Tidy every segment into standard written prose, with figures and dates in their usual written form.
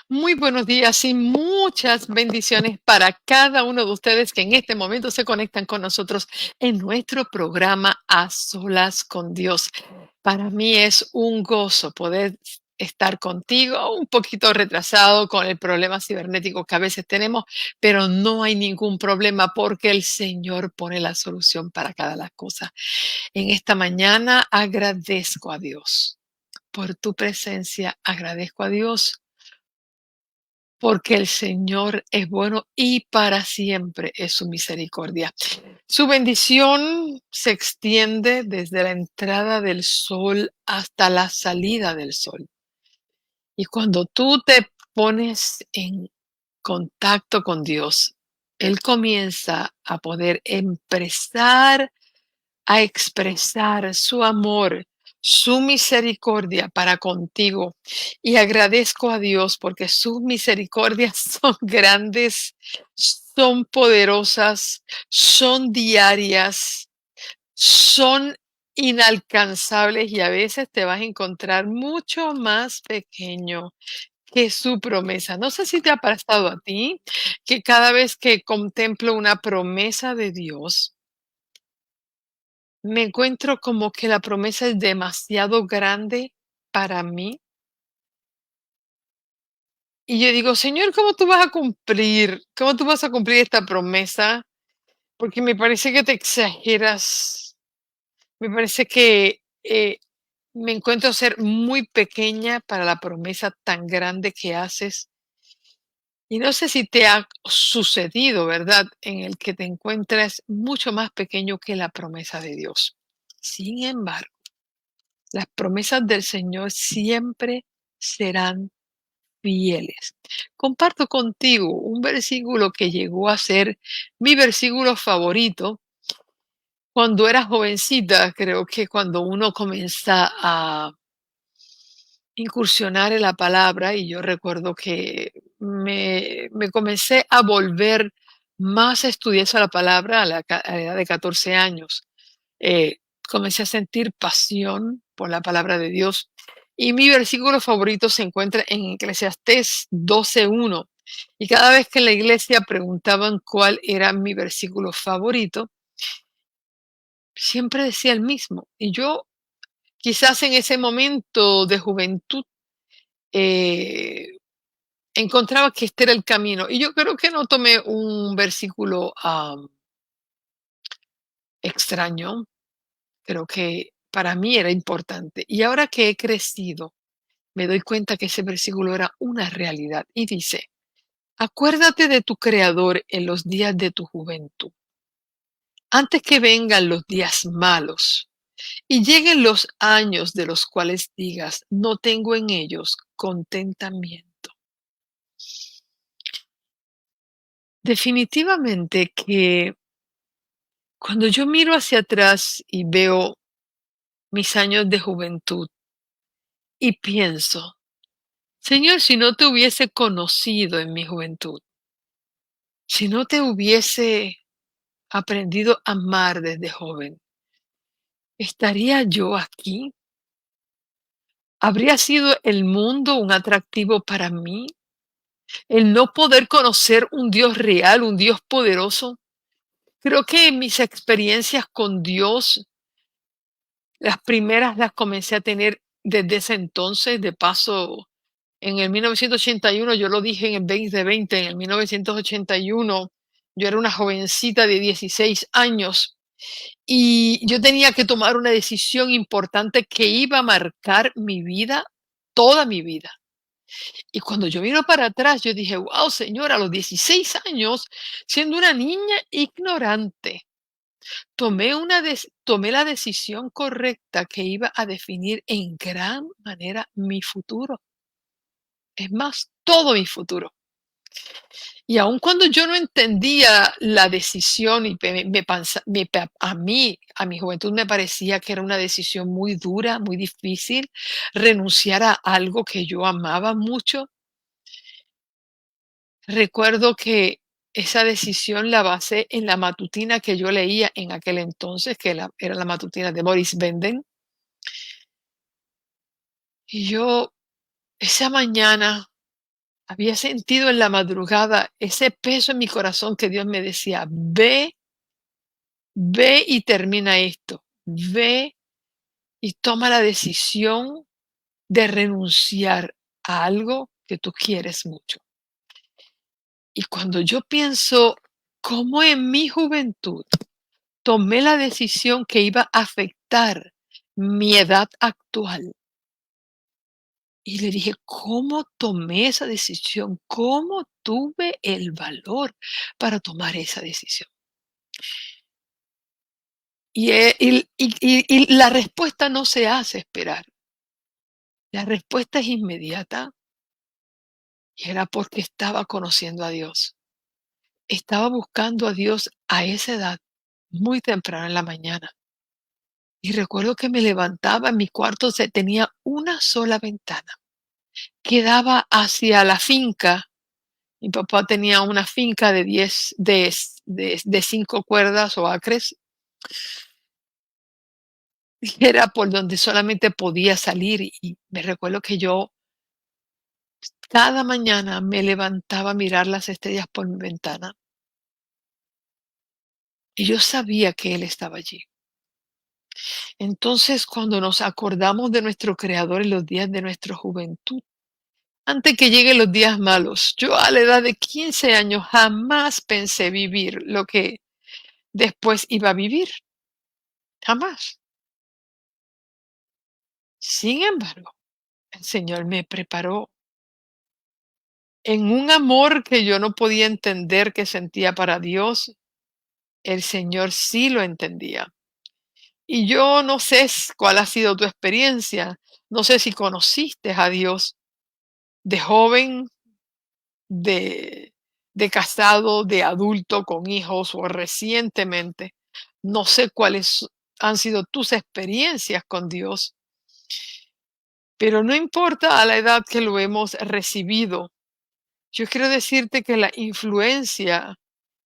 Muy buenos días y muchas bendiciones para cada uno de ustedes que en este momento se conectan con nosotros en nuestro programa A Solas con Dios. Para mí es un gozo poder estar contigo, un poquito retrasado con el problema cibernético que a veces tenemos, pero no hay ningún problema porque el Señor pone la solución para cada las cosas. En esta mañana agradezco a Dios por tu presencia, agradezco a Dios porque el Señor es bueno y para siempre es su misericordia. Su bendición se extiende desde la entrada del sol hasta la salida del sol. Y cuando tú te pones en contacto con Dios, Él comienza a poder empezar a expresar su amor, su misericordia para contigo. Y agradezco a Dios porque sus misericordias son grandes, son poderosas, son diarias, son inalcanzables y a veces te vas a encontrar mucho más pequeño que su promesa. No sé si te ha pasado a ti que cada vez que contemplo una promesa de Dios, me encuentro como que la promesa es demasiado grande para mí. Y yo digo, Señor, ¿cómo tú vas a cumplir? ¿Cómo tú vas a cumplir esta promesa? Porque me parece que te exageras. Me parece que me encuentro ser muy pequeña para la promesa tan grande que haces. Y no sé si te ha sucedido, ¿verdad? En el que te encuentras mucho más pequeño que la promesa de Dios. Sin embargo, las promesas del Señor siempre serán fieles. Comparto contigo un versículo que llegó a ser mi versículo favorito cuando era jovencita. Creo que cuando uno comienza a incursionar en la palabra, y yo recuerdo que me comencé a volver más estudiosa de la palabra a la edad de 14 años. eh, Comencé a sentir pasión por la palabra de Dios. Y mi versículo favorito se encuentra en Eclesiastés 12:1. Y cada vez que en la iglesia preguntaban cuál era mi versículo favorito, siempre decía el mismo. Y yo quizás en ese momento de juventud eh, encontraba que este era el camino. Y yo creo que no tomé un versículo extraño. Creo que para mí era importante. Y ahora que he crecido, me doy cuenta que ese versículo era una realidad y dice, acuérdate de tu Creador en los días de tu juventud, antes que vengan los días malos y lleguen los años de los cuales digas, no tengo en ellos contentamiento. Definitivamente que cuando yo miro hacia atrás y veo mis años de juventud y pienso, Señor, si no te hubiese conocido en mi juventud, si no te hubiese aprendido a amar desde joven, ¿estaría yo aquí? ¿Habría sido el mundo un atractivo para mí? El no poder conocer un Dios real, un Dios poderoso. Creo que mis experiencias con Dios, las primeras las comencé a tener desde ese entonces. De paso, en el 1981, yo lo dije en el 2020, en el 1981, yo era una jovencita de 16 años. Y yo tenía que tomar una decisión importante que iba a marcar mi vida, toda mi vida. Y cuando yo miro para atrás, yo dije, wow, señora, a los 16 años, siendo una niña ignorante, tomé la decisión correcta que iba a definir en gran manera mi futuro. Es más, todo mi futuro. Y aun cuando yo no entendía la decisión y a mí, a mi juventud me parecía que era una decisión muy dura, muy difícil, renunciar a algo que yo amaba mucho. Recuerdo que esa decisión la basé en la matutina que yo leía en aquel entonces, que era la matutina de Boris Benden. Y yo, esa mañana, Había sentido en la madrugada ese peso en mi corazón que Dios me decía: "Ve, ve y termina esto. Ve y toma la decisión de renunciar a algo que tú quieres mucho". Y cuando yo pienso cómo en mi juventud tomé la decisión que iba a afectar mi edad actual, y le dije: "¿Cómo tomé esa decisión? ¿Cómo tuve el valor para tomar esa decisión?". Y la respuesta no se hace esperar. La respuesta es inmediata, y era porque estaba conociendo a Dios. Estaba buscando a Dios a esa edad, muy temprano en la mañana. Y recuerdo que me levantaba, en mi cuarto tenía una sola ventana que daba hacia la finca. Mi papá tenía una finca de 10 de 5 cuerdas o acres, y era por donde solamente podía salir, y me recuerdo que yo cada mañana me levantaba a mirar las estrellas por mi ventana, y yo sabía que Él estaba allí. Entonces, cuando nos acordamos de nuestro Creador en los días de nuestra juventud, antes que lleguen los días malos, yo a la edad de 15 años jamás pensé vivir lo que después iba a vivir, jamás. Sin embargo, el Señor me preparó en un amor que yo no podía entender que sentía para Dios. El Señor sí lo entendía. Y yo no sé cuál ha sido tu experiencia. No sé si conociste a Dios de joven, de, de casado, de adulto con hijos o recientemente. No sé cuáles han sido tus experiencias con Dios, pero no importa a la edad que lo hemos recibido. Yo quiero decirte que la influencia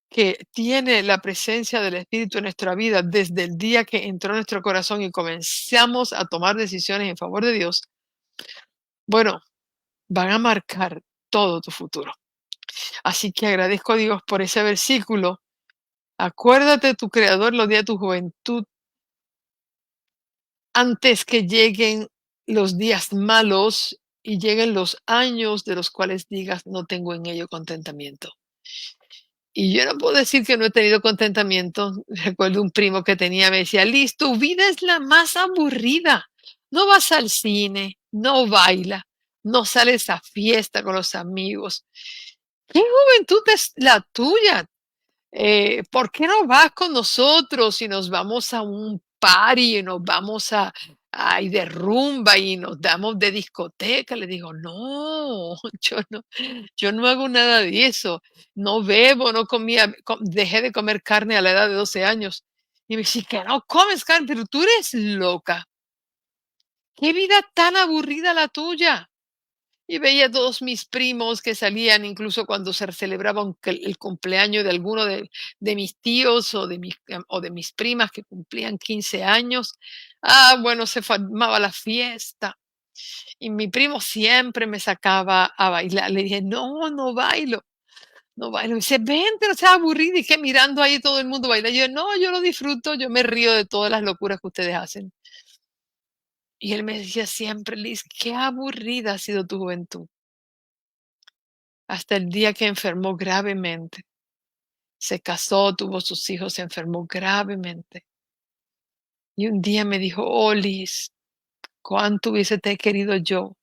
que tiene la presencia del Espíritu en nuestra vida desde el día que entró en nuestro corazón y comenzamos a tomar decisiones en favor de Dios, bueno, van a marcar todo tu futuro. Así que agradezco a Dios por ese versículo. Acuérdate de tu Creador los días de tu juventud, antes que lleguen los días malos y lleguen los años de los cuales digas: "No tengo en ello contentamiento". Y yo no puedo decir que no he tenido contentamiento. Recuerdo un primo que tenía, me decía: "Liz, tu vida es la más aburrida. No vas al cine, no baila, no sales a fiesta con los amigos. ¿Qué juventud es la tuya? ¿Por qué no vas con nosotros y nos vamos a un party y nos vamos y de rumba y nos damos de discoteca?". Le digo: "No, yo no hago nada de eso. No bebo, no comía, dejé de comer carne a la edad de 12 años". Y me dice: "Que no comes carne, pero tú eres loca. Qué vida tan aburrida la tuya". Y veía a todos mis primos que salían, incluso cuando se celebraba el cumpleaños de alguno de mis tíos o de mis primas que cumplían 15 años. Bueno, se formaba la fiesta. Y mi primo siempre me sacaba a bailar. Le dije: "No, no bailo, no bailo". Me dice: "Vente, no seas aburrida". Y que mirando ahí todo el mundo baila. Yo: "No, yo lo disfruto, yo me río de todas las locuras que ustedes hacen". Y él me decía siempre: "Liz, qué aburrida ha sido tu juventud". Hasta el día que enfermó gravemente. Se casó, tuvo sus hijos, se enfermó gravemente. Y un día me dijo: "Oh, Liz, cuánto hubiese te querido yo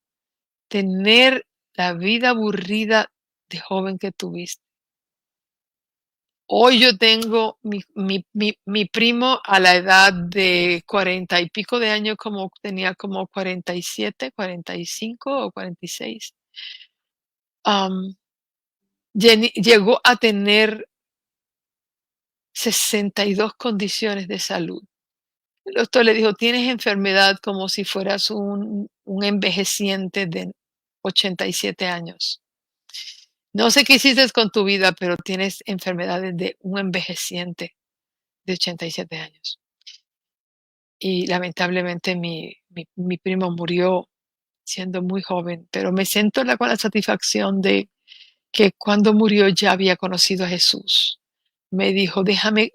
tener la vida aburrida de joven que tuviste". Hoy yo tengo mi primo a la edad de 40 y pico de años, como tenía como 47, 45 o 46. Llegó a tener 62 condiciones de salud. El doctor le dijo: "Tienes enfermedad como si fueras un envejeciente de 87 años. No sé qué hiciste con tu vida, pero tienes enfermedades de un envejeciente de 87 años". Y lamentablemente mi primo murió siendo muy joven, pero me siento con la satisfacción de que cuando murió ya había conocido a Jesús. Me dijo, déjame,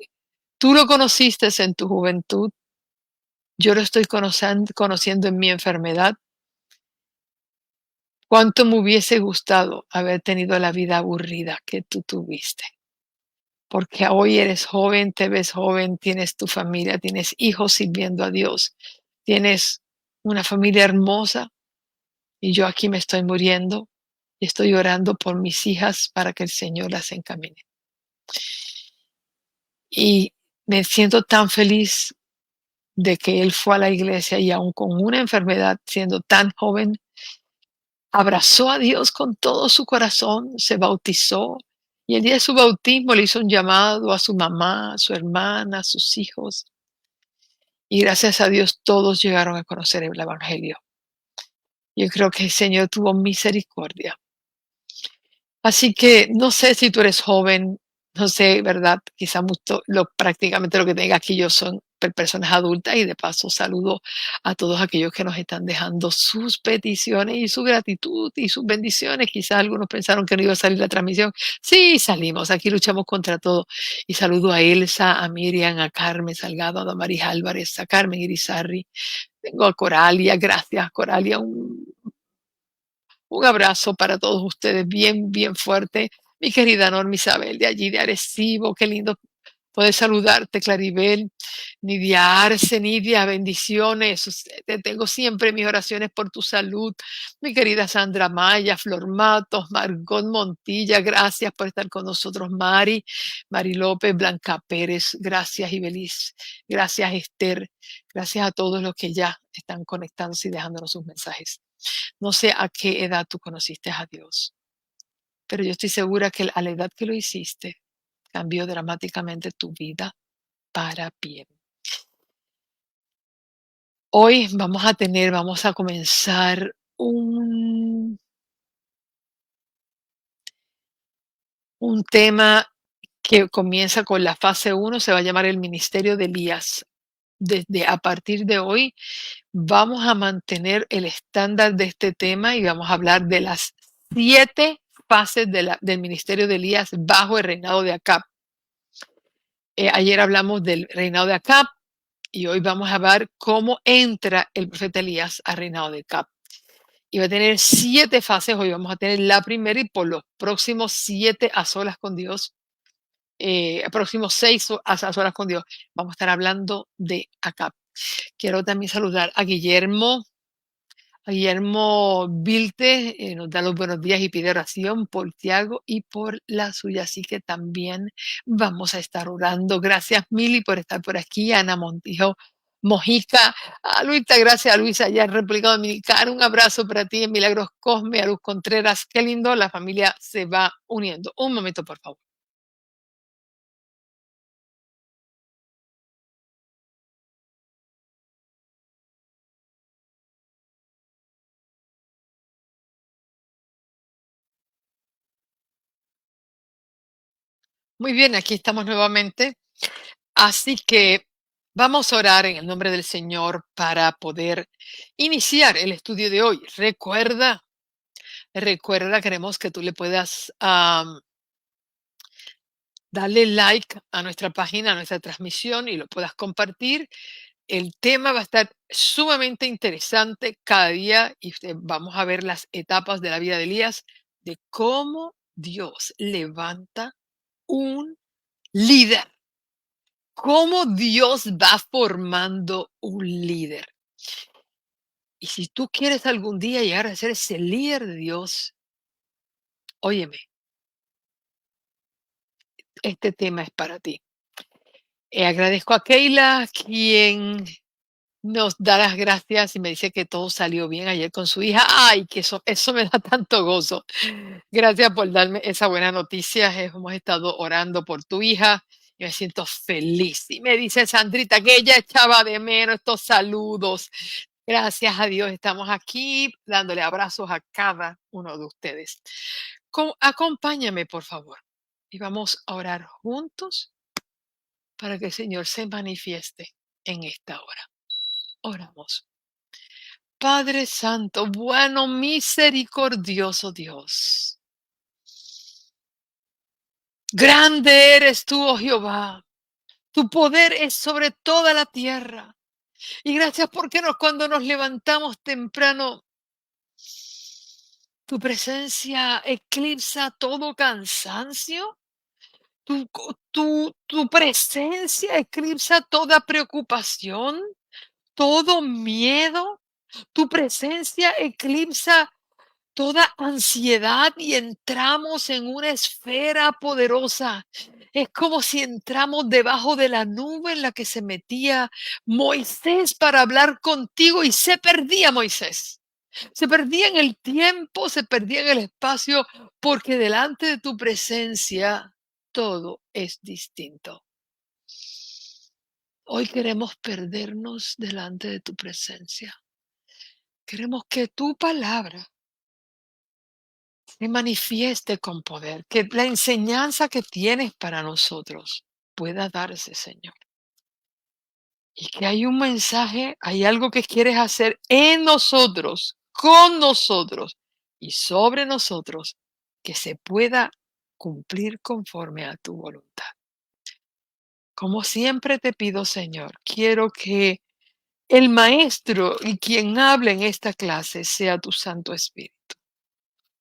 tú lo conociste en tu juventud, yo lo estoy conociendo en mi enfermedad. Cuánto me hubiese gustado haber tenido la vida aburrida que tú tuviste, porque hoy eres joven, te ves joven, tienes tu familia, tienes hijos sirviendo a Dios, tienes una familia hermosa y yo aquí me estoy muriendo y estoy orando por mis hijas para que el Señor las encamine. Y me siento tan feliz de que él fue a la iglesia y aun con una enfermedad, siendo tan joven, abrazó a Dios con todo su corazón, se bautizó y el día de su bautismo le hizo un llamado a su mamá, a su hermana, a sus hijos. Y gracias a Dios todos llegaron a conocer el Evangelio. Yo creo que el Señor tuvo misericordia. Así que no sé si tú eres joven, no sé, ¿verdad? Quizá prácticamente lo que tenga aquí yo son personas adultas y de paso saludo a todos aquellos que nos están dejando sus peticiones y su gratitud y sus bendiciones. Quizás algunos pensaron que no iba a salir la transmisión. Sí, salimos, aquí luchamos contra todo. Y saludo a Elsa, a Miriam, a Carmen Salgado, a Damaris Álvarez, a Carmen Irizarry. Tengo a Coralia, gracias Coralia, un abrazo para todos ustedes, bien, bien fuerte. Mi querida Norma Isabel, de allí de Arecibo, qué lindo poder saludarte, Claribel. Nidia Arce, Nidia, bendiciones. Te tengo siempre mis oraciones por tu salud. Mi querida Sandra Maya, Flor Matos, Margot Montilla, gracias por estar con nosotros. Mari López, Blanca Pérez, gracias Ibeliz, gracias Esther, gracias a todos los que ya están conectándose y dejándonos sus mensajes. No sé a qué edad tú conociste a Dios, pero yo estoy segura que a la edad que lo hiciste, cambió dramáticamente tu vida para bien. Hoy vamos a comenzar un tema que comienza con la fase 1, se va a llamar el ministerio de Elías. Desde a partir de hoy vamos a mantener el estándar de este tema y vamos a hablar de las 7 fases del ministerio de Elías bajo el reinado de Acab. Ayer hablamos del reinado de Acab y hoy vamos a ver cómo entra el profeta Elías al reinado de Acab. Y va a tener 7 fases. Hoy vamos a tener la primera y por los próximos 7 a solas con Dios, próximos 6 a solas con Dios, vamos a estar hablando de Acab. Quiero también saludar a Guillermo Vilte, nos da los buenos días y pide oración por Tiago y por la suya. Así que también vamos a estar orando. Gracias, Mili, por estar por aquí. Ana Montijo Mojica. A Luisa, gracias a Luisa, allá en República Dominicana. Un abrazo para ti en Milagros Cosme, a Luz Contreras. Qué lindo, la familia se va uniendo. Un momento, por favor. Muy bien, aquí estamos nuevamente. Así que vamos a orar en el nombre del Señor para poder iniciar el estudio de hoy. Recuerda, queremos que tú le puedas darle like a nuestra página, a nuestra transmisión y lo puedas compartir. El tema va a estar sumamente interesante cada día y vamos a ver las etapas de la vida de Elías, de cómo Dios levanta un líder. Cómo Dios va formando un líder. Y si tú quieres algún día llegar a ser ese líder de Dios, óyeme, este tema es para ti. Agradezco a Keila, quien nos da las gracias y me dice que todo salió bien ayer con su hija. Ay, que eso me da tanto gozo. Gracias por darme esa buena noticia. Hemos estado orando por tu hija y me siento feliz. Y me dice Sandrita que ella echaba de menos estos saludos. Gracias a Dios estamos aquí dándole abrazos a cada uno de ustedes. Acompáñame, por favor, y vamos a orar juntos para que el Señor se manifieste en esta hora. Oramos. Padre Santo, bueno, misericordioso Dios. Grande eres tú, oh Jehová. Tu poder es sobre toda la tierra. Y gracias porque cuando nos levantamos temprano, tu presencia eclipsa todo cansancio. Tu presencia eclipsa toda preocupación, todo miedo. Tu presencia eclipsa toda ansiedad y entramos en una esfera poderosa. Es como si entramos debajo de la nube en la que se metía Moisés para hablar contigo y se perdía Moisés. Se perdía en el tiempo, se perdía en el espacio, porque delante de tu presencia todo es distinto. Hoy queremos perdernos delante de tu presencia. Queremos que tu palabra se manifieste con poder, que la enseñanza que tienes para nosotros pueda darse, Señor. Y que hay un mensaje, hay algo que quieres hacer en nosotros, con nosotros y sobre nosotros, que se pueda cumplir conforme a tu voluntad. Como siempre te pido, Señor, quiero que el maestro y quien hable en esta clase sea tu Santo Espíritu.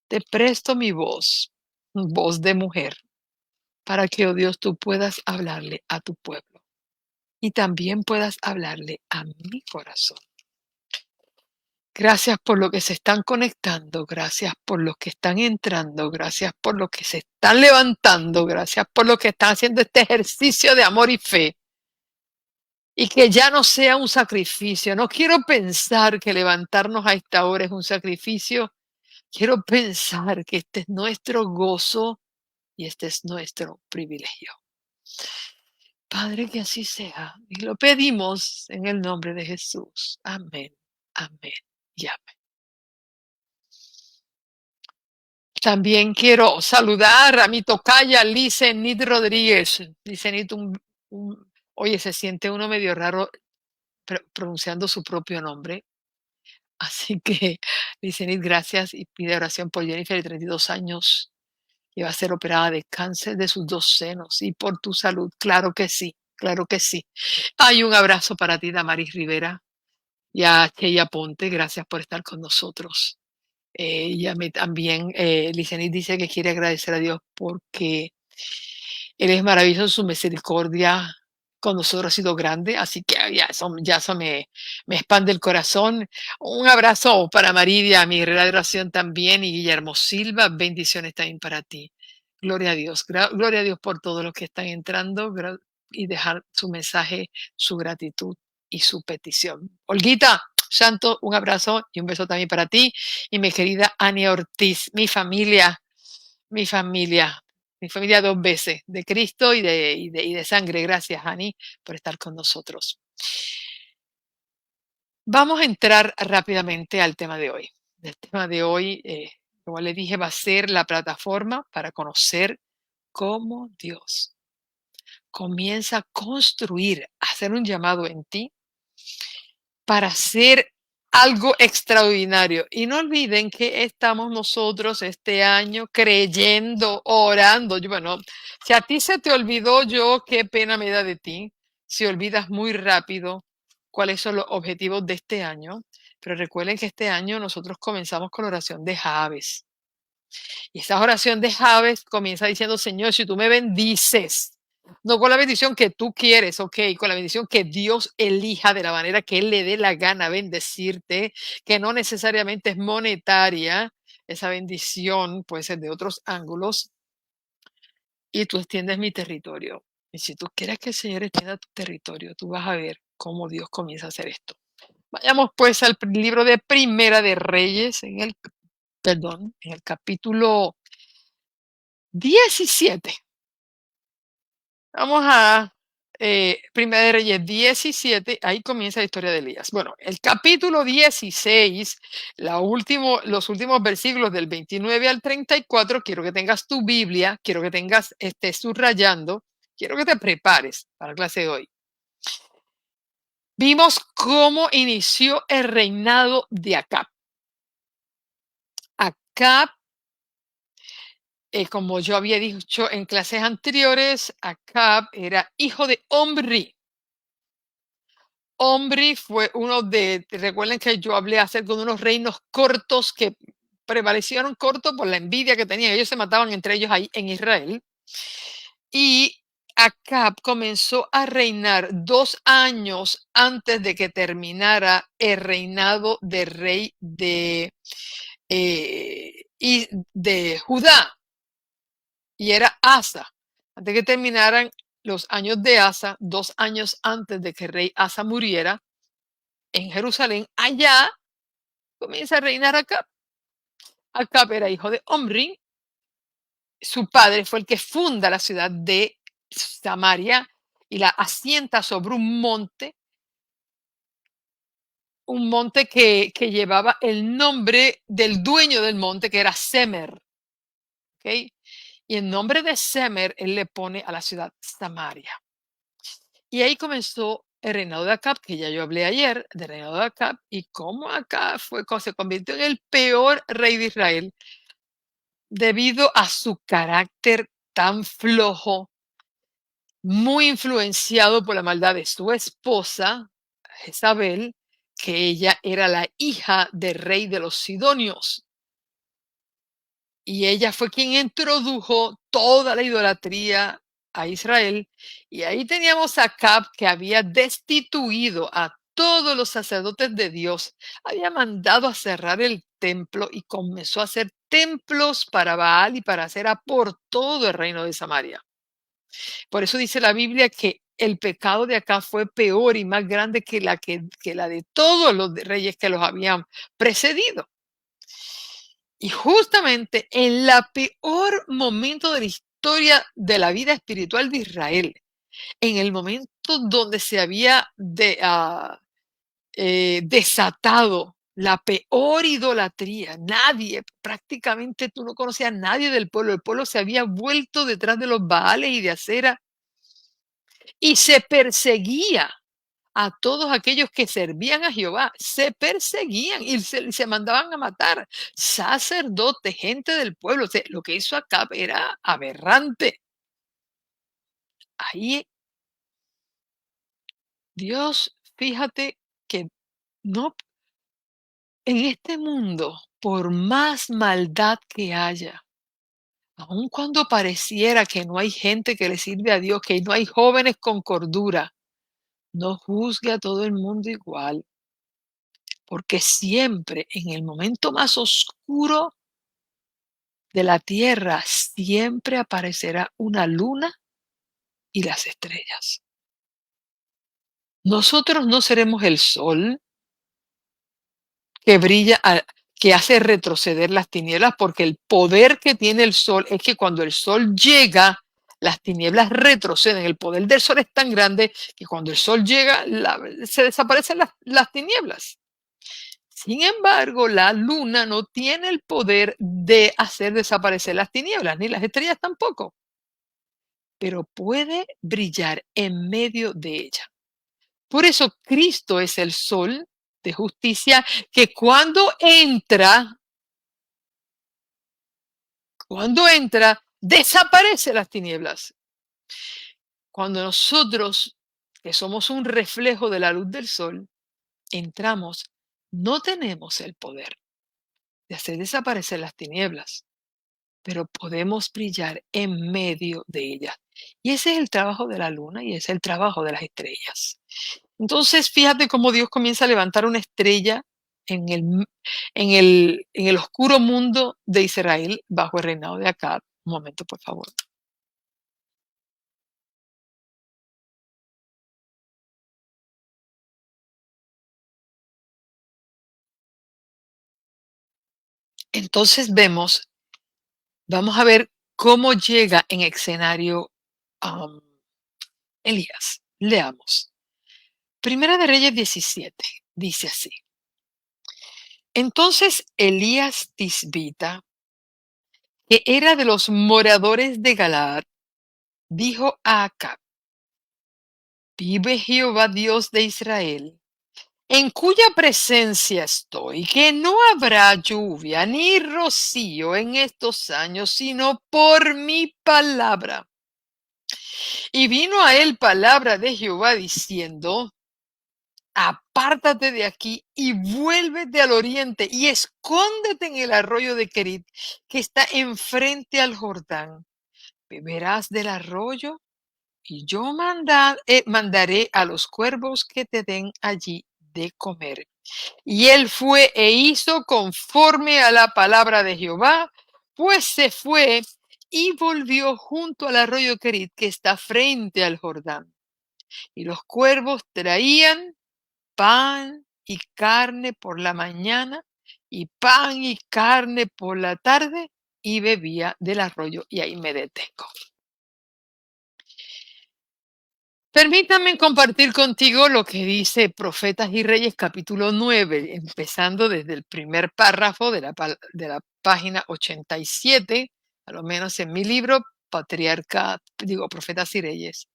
Te presto mi voz de mujer, para que, oh Dios, tú puedas hablarle a tu pueblo y también puedas hablarle a mi corazón. Gracias por lo que se están conectando, gracias por los que están entrando, gracias por los que se están levantando, gracias por los que están haciendo este ejercicio de amor y fe. Y que ya no sea un sacrificio. No quiero pensar que levantarnos a esta hora es un sacrificio. Quiero pensar que este es nuestro gozo y este es nuestro privilegio. Padre, que así sea. Y lo pedimos en el nombre de Jesús. Amén, amén y amén. También quiero saludar a mi tocaya Licenit Rodríguez. Licenit, oye, se siente uno medio raro pronunciando su propio nombre. Así que, Licenit, gracias y pide oración por Jennifer, de 32 años, que va a ser operada de cáncer de sus 2 senos y por tu salud. Claro que sí, claro que sí. Hay un abrazo para ti, Damaris Rivera, y a Cheya Ponte, gracias por estar con nosotros. Y a mí también, Licenit dice que quiere agradecer a Dios porque Él es maravilloso, su misericordia con nosotros ha sido grande, así que ya eso me expande el corazón. Un abrazo para Maridia, mi guerrera de oración también, y Guillermo Silva, bendiciones también para ti. Gloria a Dios, gloria a Dios por todos los que están entrando y dejar su mensaje, su gratitud y su petición. Olguita, Santo, un abrazo y un beso también para ti y mi querida Ania Ortiz, mi familia, mi familia 2 veces, de Cristo y de sangre. Gracias, Ani, por estar con nosotros. Vamos a entrar rápidamente al tema de hoy. El tema de hoy, como le dije, va a ser la plataforma para conocer cómo Dios comienza a construir, a hacer un llamado en ti para hacer algo extraordinario. Y no olviden que estamos nosotros este año creyendo, orando. Bueno, si a ti se te olvidó, qué pena me da de ti, si olvidas muy rápido cuáles son los objetivos de este año. Pero recuerden que este año nosotros comenzamos con la oración de Jabes. Y esa oración de Jabes comienza diciendo, Señor, si tú me bendices, no con la bendición que tú quieres, ok, con la bendición que Dios elija de la manera que Él le dé la gana bendecirte, que no necesariamente es monetaria, esa bendición puede ser de otros ángulos, y tú extiendes mi territorio. Y si tú quieres que el Señor extienda tu territorio, tú vas a ver cómo Dios comienza a hacer esto. Vayamos pues al libro de Primera de Reyes, en el capítulo 17. Vamos a Primera de Reyes 17, ahí comienza la historia de Elías. Bueno, el capítulo 16, los últimos versículos del 29 al 34, quiero que tengas tu Biblia, quiero que estés subrayando, quiero que te prepares para la clase de hoy. Vimos cómo inició el reinado de Acab. Acab, como yo había dicho en clases anteriores, Acab era hijo de Omri. Omri fue uno recuerden que yo hablé acerca de unos reinos cortos que prevalecieron cortos por la envidia que tenían. Ellos se mataban entre ellos ahí en Israel. Y Acab comenzó a reinar 2 años antes de que terminara el reinado de rey de Judá, y era Asa. Antes de que terminaran los años de Asa, 2 años antes de que el rey Asa muriera, en Jerusalén, allá comienza a reinar Acab. Acab era hijo de Omri. Su padre fue el que funda la ciudad de Samaria y la asienta sobre un monte que llevaba el nombre del dueño del monte, que era Semer. ¿Okay? Y en nombre de Semer, él le pone a la ciudad Samaria. Y ahí comenzó el reinado de Acab, que ya yo hablé ayer del reinado de Acab, y cómo Acab se convirtió en el peor rey de Israel debido a su carácter tan flojo, muy influenciado por la maldad de su esposa, Jezabel, que ella era la hija del rey de los Sidonios. Y ella fue quien introdujo toda la idolatría a Israel. Y ahí teníamos a Acab, que había destituido a todos los sacerdotes de Dios, había mandado a cerrar el templo y comenzó a hacer templos para Baal y para Acera por todo el reino de Samaria. Por eso dice la Biblia que el pecado de Acab fue peor y más grande que la de todos los reyes que los habían precedido. Y justamente en la peor momento de la historia de la vida espiritual de Israel, en el momento donde se había desatado la peor idolatría, prácticamente tú no conocías a nadie del pueblo, el pueblo se había vuelto detrás de los Baales y de Acera y se perseguía a todos aquellos que servían a Jehová, se perseguían y se mandaban a matar sacerdotes, gente del pueblo. O sea, lo que hizo Acab era aberrante. Ahí Dios, fíjate que no, en este mundo, por más maldad que haya, aun cuando pareciera que no hay gente que le sirve a Dios, que no hay jóvenes con cordura, no juzgue a todo el mundo igual, porque siempre en el momento más oscuro de la tierra siempre aparecerá una luna y las estrellas. Nosotros no seremos el sol que brilla, que hace retroceder las tinieblas, porque el poder que tiene el sol es que cuando el sol llega, las tinieblas retroceden. El poder del sol es tan grande que cuando el sol llega, se desaparecen las tinieblas. Sin embargo, la luna no tiene el poder de hacer desaparecer las tinieblas, ni las estrellas tampoco, pero puede brillar en medio de ella. Por eso Cristo es el sol de justicia que cuando entra, desaparece las tinieblas. Cuando nosotros, que somos un reflejo de la luz del sol, entramos, no tenemos el poder de hacer desaparecer las tinieblas, pero podemos brillar en medio de ellas. Y ese es el trabajo de la luna y ese es el trabajo de las estrellas. Entonces, fíjate cómo Dios comienza a levantar una estrella en el oscuro mundo de Israel bajo el reinado de Acab. Un momento, por favor. Entonces vamos a ver cómo llega en escenario um, Elías. Leamos. Primera de Reyes 17 dice así. Entonces Elías Tisbita, que era de los moradores de Galaad, dijo a Acab: Vive Jehová Dios de Israel, en cuya presencia estoy, que no habrá lluvia ni rocío en estos años, sino por mi palabra. Y vino a él palabra de Jehová diciendo: apártate de aquí y vuélvete al oriente y escóndete en el arroyo de Querit, que está enfrente al Jordán. Beberás del arroyo y yo mandaré a los cuervos que te den allí de comer. Y él fue e hizo conforme a la palabra de Jehová, pues se fue y volvió junto al arroyo Querit, que está frente al Jordán. Y los cuervos traían pan y carne por la mañana y pan y carne por la tarde, y bebía del arroyo. Y ahí me detengo. Permítame compartir contigo lo que dice Profetas y Reyes capítulo 9, empezando desde el primer párrafo de la página 87, a lo menos en mi libro, Profetas y Reyes.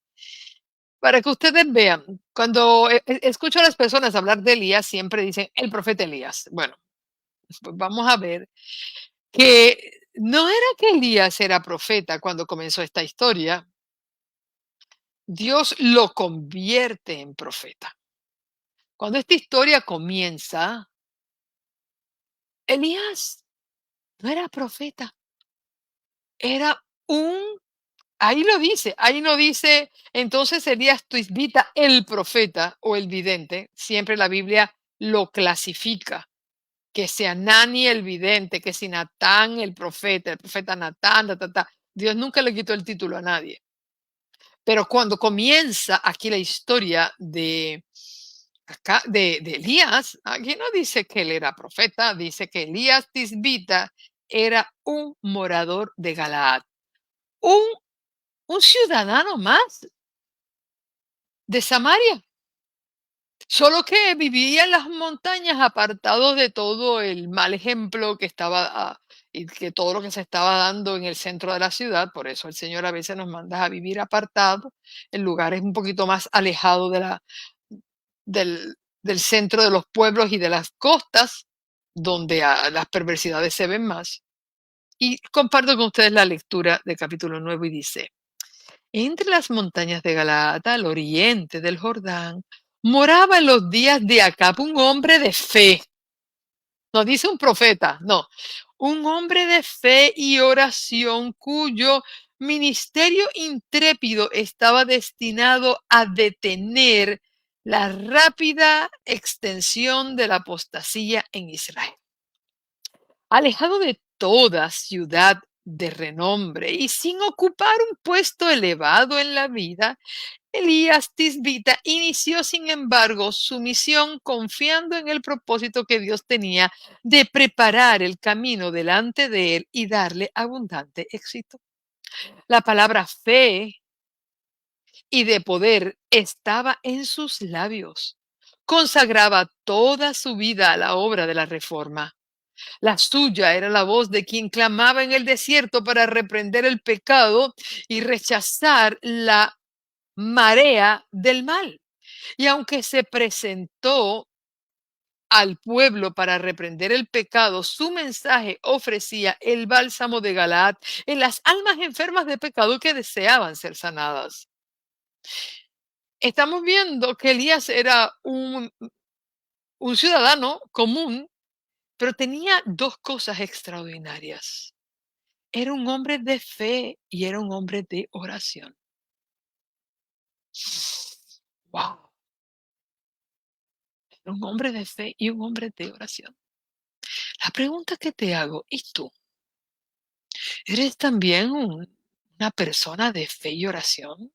Para que ustedes vean, cuando escucho a las personas hablar de Elías, siempre dicen el profeta Elías. Bueno, pues vamos a ver que no era que Elías era profeta cuando comenzó esta historia. Dios lo convierte en profeta. Cuando esta historia comienza, Elías no era profeta, era un, ahí no dice, entonces Elías Tisbita, el profeta o el vidente, siempre la Biblia lo clasifica, que sea Nani el vidente, que si Natán el profeta Natán, Dios nunca le quitó el título a nadie. Pero cuando comienza aquí la historia de Elías, aquí no dice que él era profeta, dice que Elías Tisbita era un morador de Galaad, un, un ciudadano más de Samaria, solo que vivía en las montañas apartado de todo el mal ejemplo que estaba y que todo lo que se estaba dando en el centro de la ciudad. Por eso el Señor a veces nos manda a vivir apartados en lugares un poquito más alejados del centro de los pueblos y de las costas, donde las perversidades se ven más. Y comparto con ustedes la lectura del capítulo 9 y dice: entre las montañas de Galaad, al oriente del Jordán, moraba en los días de Acab un hombre de fe. No dice un profeta, no. Un hombre de fe y oración cuyo ministerio intrépido estaba destinado a detener la rápida extensión de la apostasía en Israel. Alejado de toda ciudad de renombre y sin ocupar un puesto elevado en la vida, Elías Tisbita inició, sin embargo, su misión confiando en el propósito que Dios tenía de preparar el camino delante de él y darle abundante éxito. La palabra fe y de poder estaba en sus labios. Consagraba toda su vida a la obra de la reforma. La suya era la voz de quien clamaba en el desierto para reprender el pecado y rechazar la marea del mal. Y aunque se presentó al pueblo para reprender el pecado, su mensaje ofrecía el bálsamo de Galaad en las almas enfermas de pecado que deseaban ser sanadas. Estamos viendo que Elías era un ciudadano común, pero tenía dos cosas extraordinarias. Era un hombre de fe y era un hombre de oración. ¡Wow! Era un hombre de fe y un hombre de oración. La pregunta que te hago, ¿y tú? ¿Eres también una persona de fe y oración?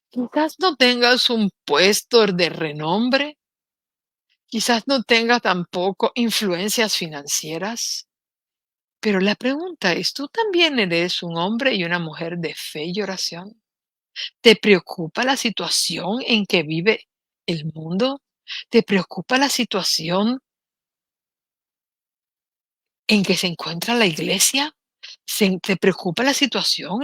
Quizás no tengas un puesto de renombre, quizás no tengas tampoco influencias financieras, pero la pregunta es, ¿tú también eres un hombre y una mujer de fe y oración? ¿Te preocupa la situación en que vive el mundo? ¿Te preocupa la situación en que se encuentra la iglesia? ¿Te preocupa la situación,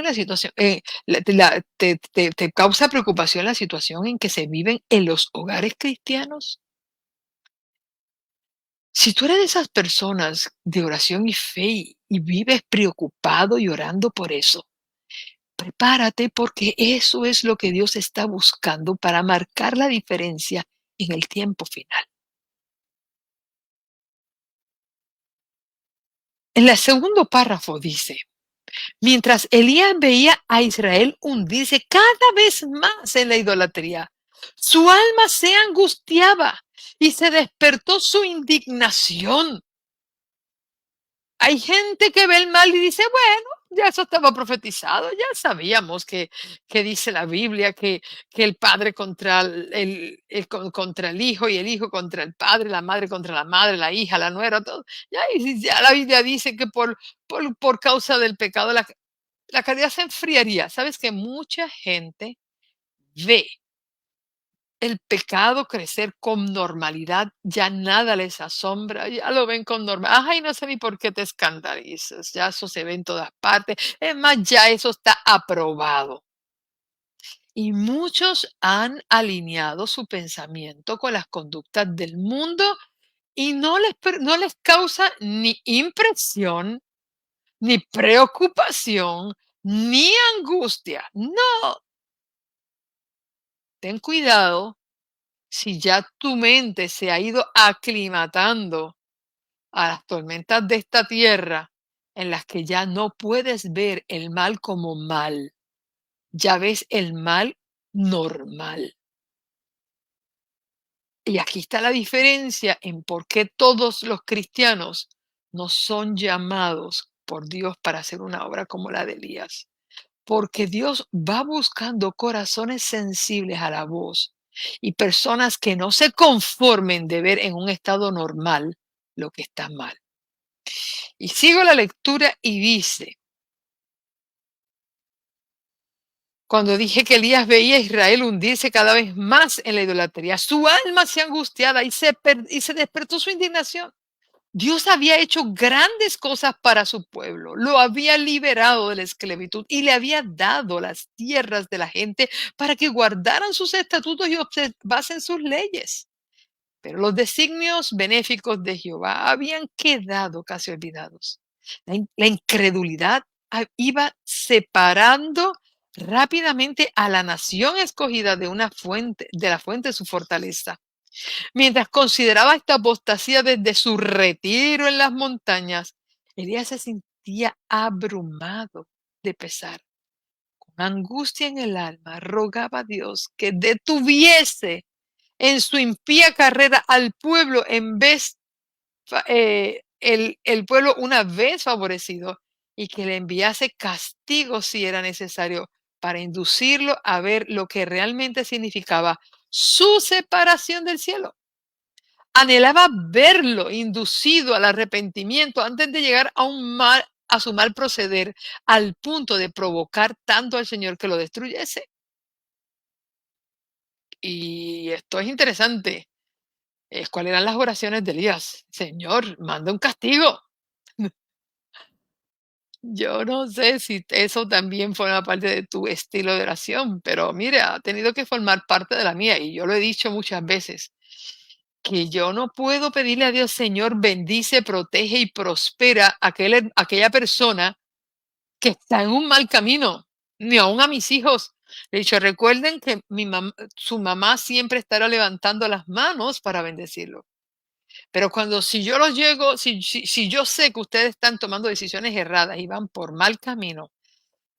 te causa preocupación la situación en que se viven en los hogares cristianos? Si tú eres de esas personas de oración y fe y vives preocupado y orando por eso, prepárate porque eso es lo que Dios está buscando para marcar la diferencia en el tiempo final. En el segundo párrafo dice, mientras Elías veía a Israel hundirse cada vez más en la idolatría, su alma se angustiaba y se despertó su indignación. Hay gente que ve el mal y dice, bueno, ya eso estaba profetizado, ya sabíamos que dice la Biblia que el padre contra contra el hijo y el hijo contra el padre, la madre contra la madre, la hija, la nuera, todo. Ya, y ya la Biblia dice que por causa del pecado la caridad se enfriaría. Sabes que mucha gente ve el pecado crecer con normalidad, ya nada les asombra, ya lo ven con normalidad. Ay, no sé ni por qué te escandalizas, ya eso se ve en todas partes. Es más, ya eso está aprobado. Y muchos han alineado su pensamiento con las conductas del mundo y no les causa ni impresión, ni preocupación, ni angustia. No, ten cuidado si ya tu mente se ha ido aclimatando a las tormentas de esta tierra, en las que ya no puedes ver el mal como mal, ya ves el mal normal. Y aquí está la diferencia en por qué todos los cristianos no son llamados por Dios para hacer una obra como la de Elías. Porque Dios va buscando corazones sensibles a la voz y personas que no se conformen de ver en un estado normal lo que está mal. Y sigo la lectura y dice, cuando dije que Elías veía a Israel hundirse cada vez más en la idolatría, su alma se angustiaba y se despertó su indignación. Dios había hecho grandes cosas para su pueblo, lo había liberado de la esclavitud y le había dado las tierras de la gente para que guardaran sus estatutos y observasen sus leyes. Pero los designios benéficos de Jehová habían quedado casi olvidados. La incredulidad iba separando rápidamente a la nación escogida de una fuente, de la fuente de su fortaleza. Mientras consideraba esta apostasía desde su retiro en las montañas, Elías se sentía abrumado de pesar. Con angustia en el alma, rogaba a Dios que detuviese en su impía carrera al pueblo en vez, el pueblo una vez favorecido y que le enviase castigo si era necesario para inducirlo a ver lo que realmente significaba su separación del cielo. Anhelaba verlo inducido al arrepentimiento antes de llegar a su mal proceder, al punto de provocar tanto al Señor que lo destruyese. Y esto es interesante. ¿Cuáles eran las oraciones de Elías? Señor, manda un castigo. Yo no sé si eso también forma parte de tu estilo de oración, pero mira, ha tenido que formar parte de la mía y yo lo he dicho muchas veces. Que yo no puedo pedirle a Dios, Señor, bendice, protege y prospera a aquella persona que está en un mal camino, ni aun a mis hijos. De hecho, recuerden que su mamá siempre estará levantando las manos para bendecirlo. Pero si yo los llego, si yo sé que ustedes están tomando decisiones erradas y van por mal camino,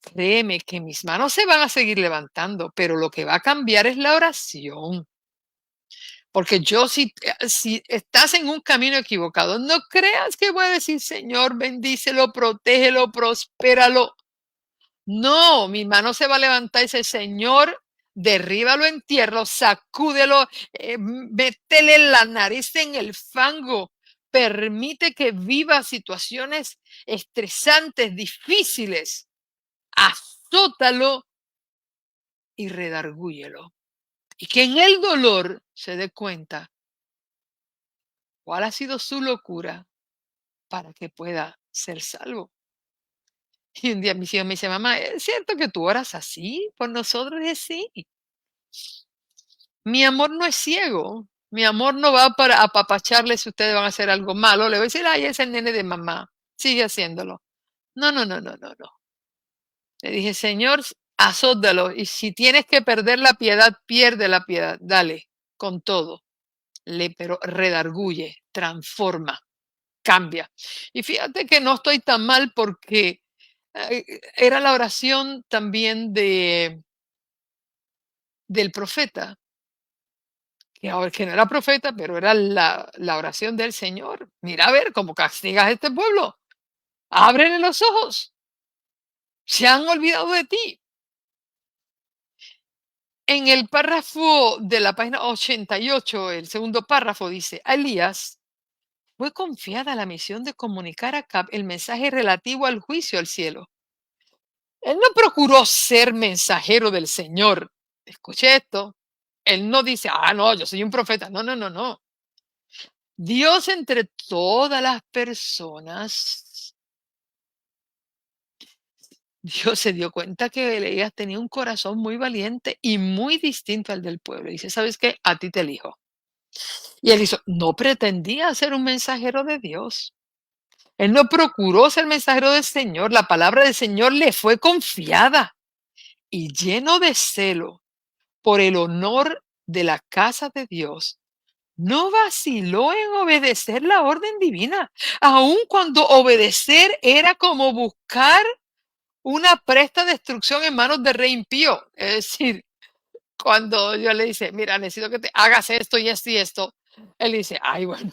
créeme que mis manos se van a seguir levantando, pero lo que va a cambiar es la oración. Porque si estás en un camino equivocado, no creas que voy a decir, Señor, bendícelo, protégelo, prospéralo. No, mi mano se va a levantar y dice, Señor, derríbalo en tierra, sacúdelo, métele la nariz en el fango. Permite que viva situaciones estresantes, difíciles. Azótalo y redargúyelo. Y que en el dolor se dé cuenta cuál ha sido su locura para que pueda ser salvo. Y un día mis hijos me dicen: "Mamá, ¿es cierto que tú oras así por nosotros?". Y dije: "Sí, mi amor no es ciego, mi amor no va para apapacharles si ustedes van a hacer algo malo, le voy a decir: 'Ay, es el nene de mamá, sigue haciéndolo'". No, no, no, no, no, no. Le dije: "Señor, azótalo, y si tienes que perder la piedad, pierde la piedad, dale, con todo". Pero redarguye, transforma, cambia. Y fíjate que no estoy tan mal porque era la oración también del profeta, que ahora que no era profeta, pero era la oración del Señor. Mira a ver cómo castigas a este pueblo. Ábrele los ojos. Se han olvidado de ti. En el párrafo de la página 88, el segundo párrafo dice: "A Elías fue confiada la misión de comunicar a Acab el mensaje relativo al juicio al cielo. Él no procuró ser mensajero del Señor". Escuche esto. Él no dice: "Ah, no, yo soy un profeta". No, no, no, no. Dios entre todas las personas, Dios se dio cuenta que Elías tenía un corazón muy valiente y muy distinto al del pueblo. Y dice: "¿Sabes qué? A ti te elijo". Y él hizo, no pretendía ser un mensajero de Dios. Él no procuró ser mensajero del Señor. La palabra del Señor le fue confiada y lleno de celo por el honor de la casa de Dios. No vaciló en obedecer la orden divina, aun cuando obedecer era como buscar una presta destrucción en manos de rey impío. Es decir, cuando yo le dice, mira, necesito que te hagas esto y esto y esto, él dice, ay, bueno,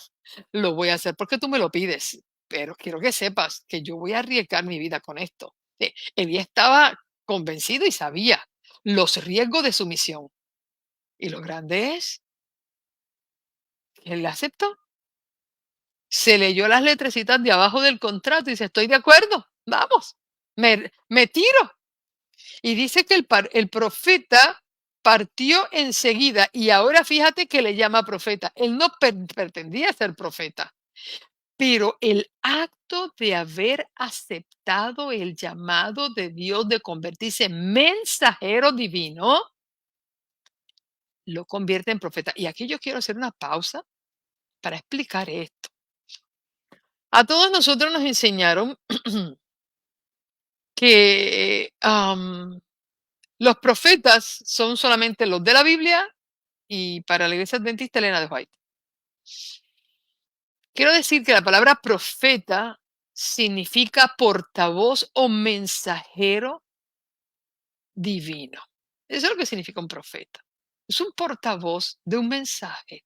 lo voy a hacer porque tú me lo pides, pero quiero que sepas que yo voy a arriesgar mi vida con esto. Él ya estaba convencido y sabía los riesgos de su misión. Y lo grande es que él aceptó. Se leyó las letrecitas de abajo del contrato y dice, estoy de acuerdo, vamos, me tiro. Y dice que el profeta partió enseguida y ahora fíjate que le llama profeta. Él no pretendía ser profeta, pero el acto de haber aceptado el llamado de Dios de convertirse en mensajero divino, lo convierte en profeta. Y aquí yo quiero hacer una pausa para explicar esto. A todos nosotros nos enseñaron que los profetas son solamente los de la Biblia y para la iglesia adventista Elena de White. Quiero decir que la palabra profeta significa portavoz o mensajero divino. Eso es lo que significa un profeta. Es un portavoz de un mensaje.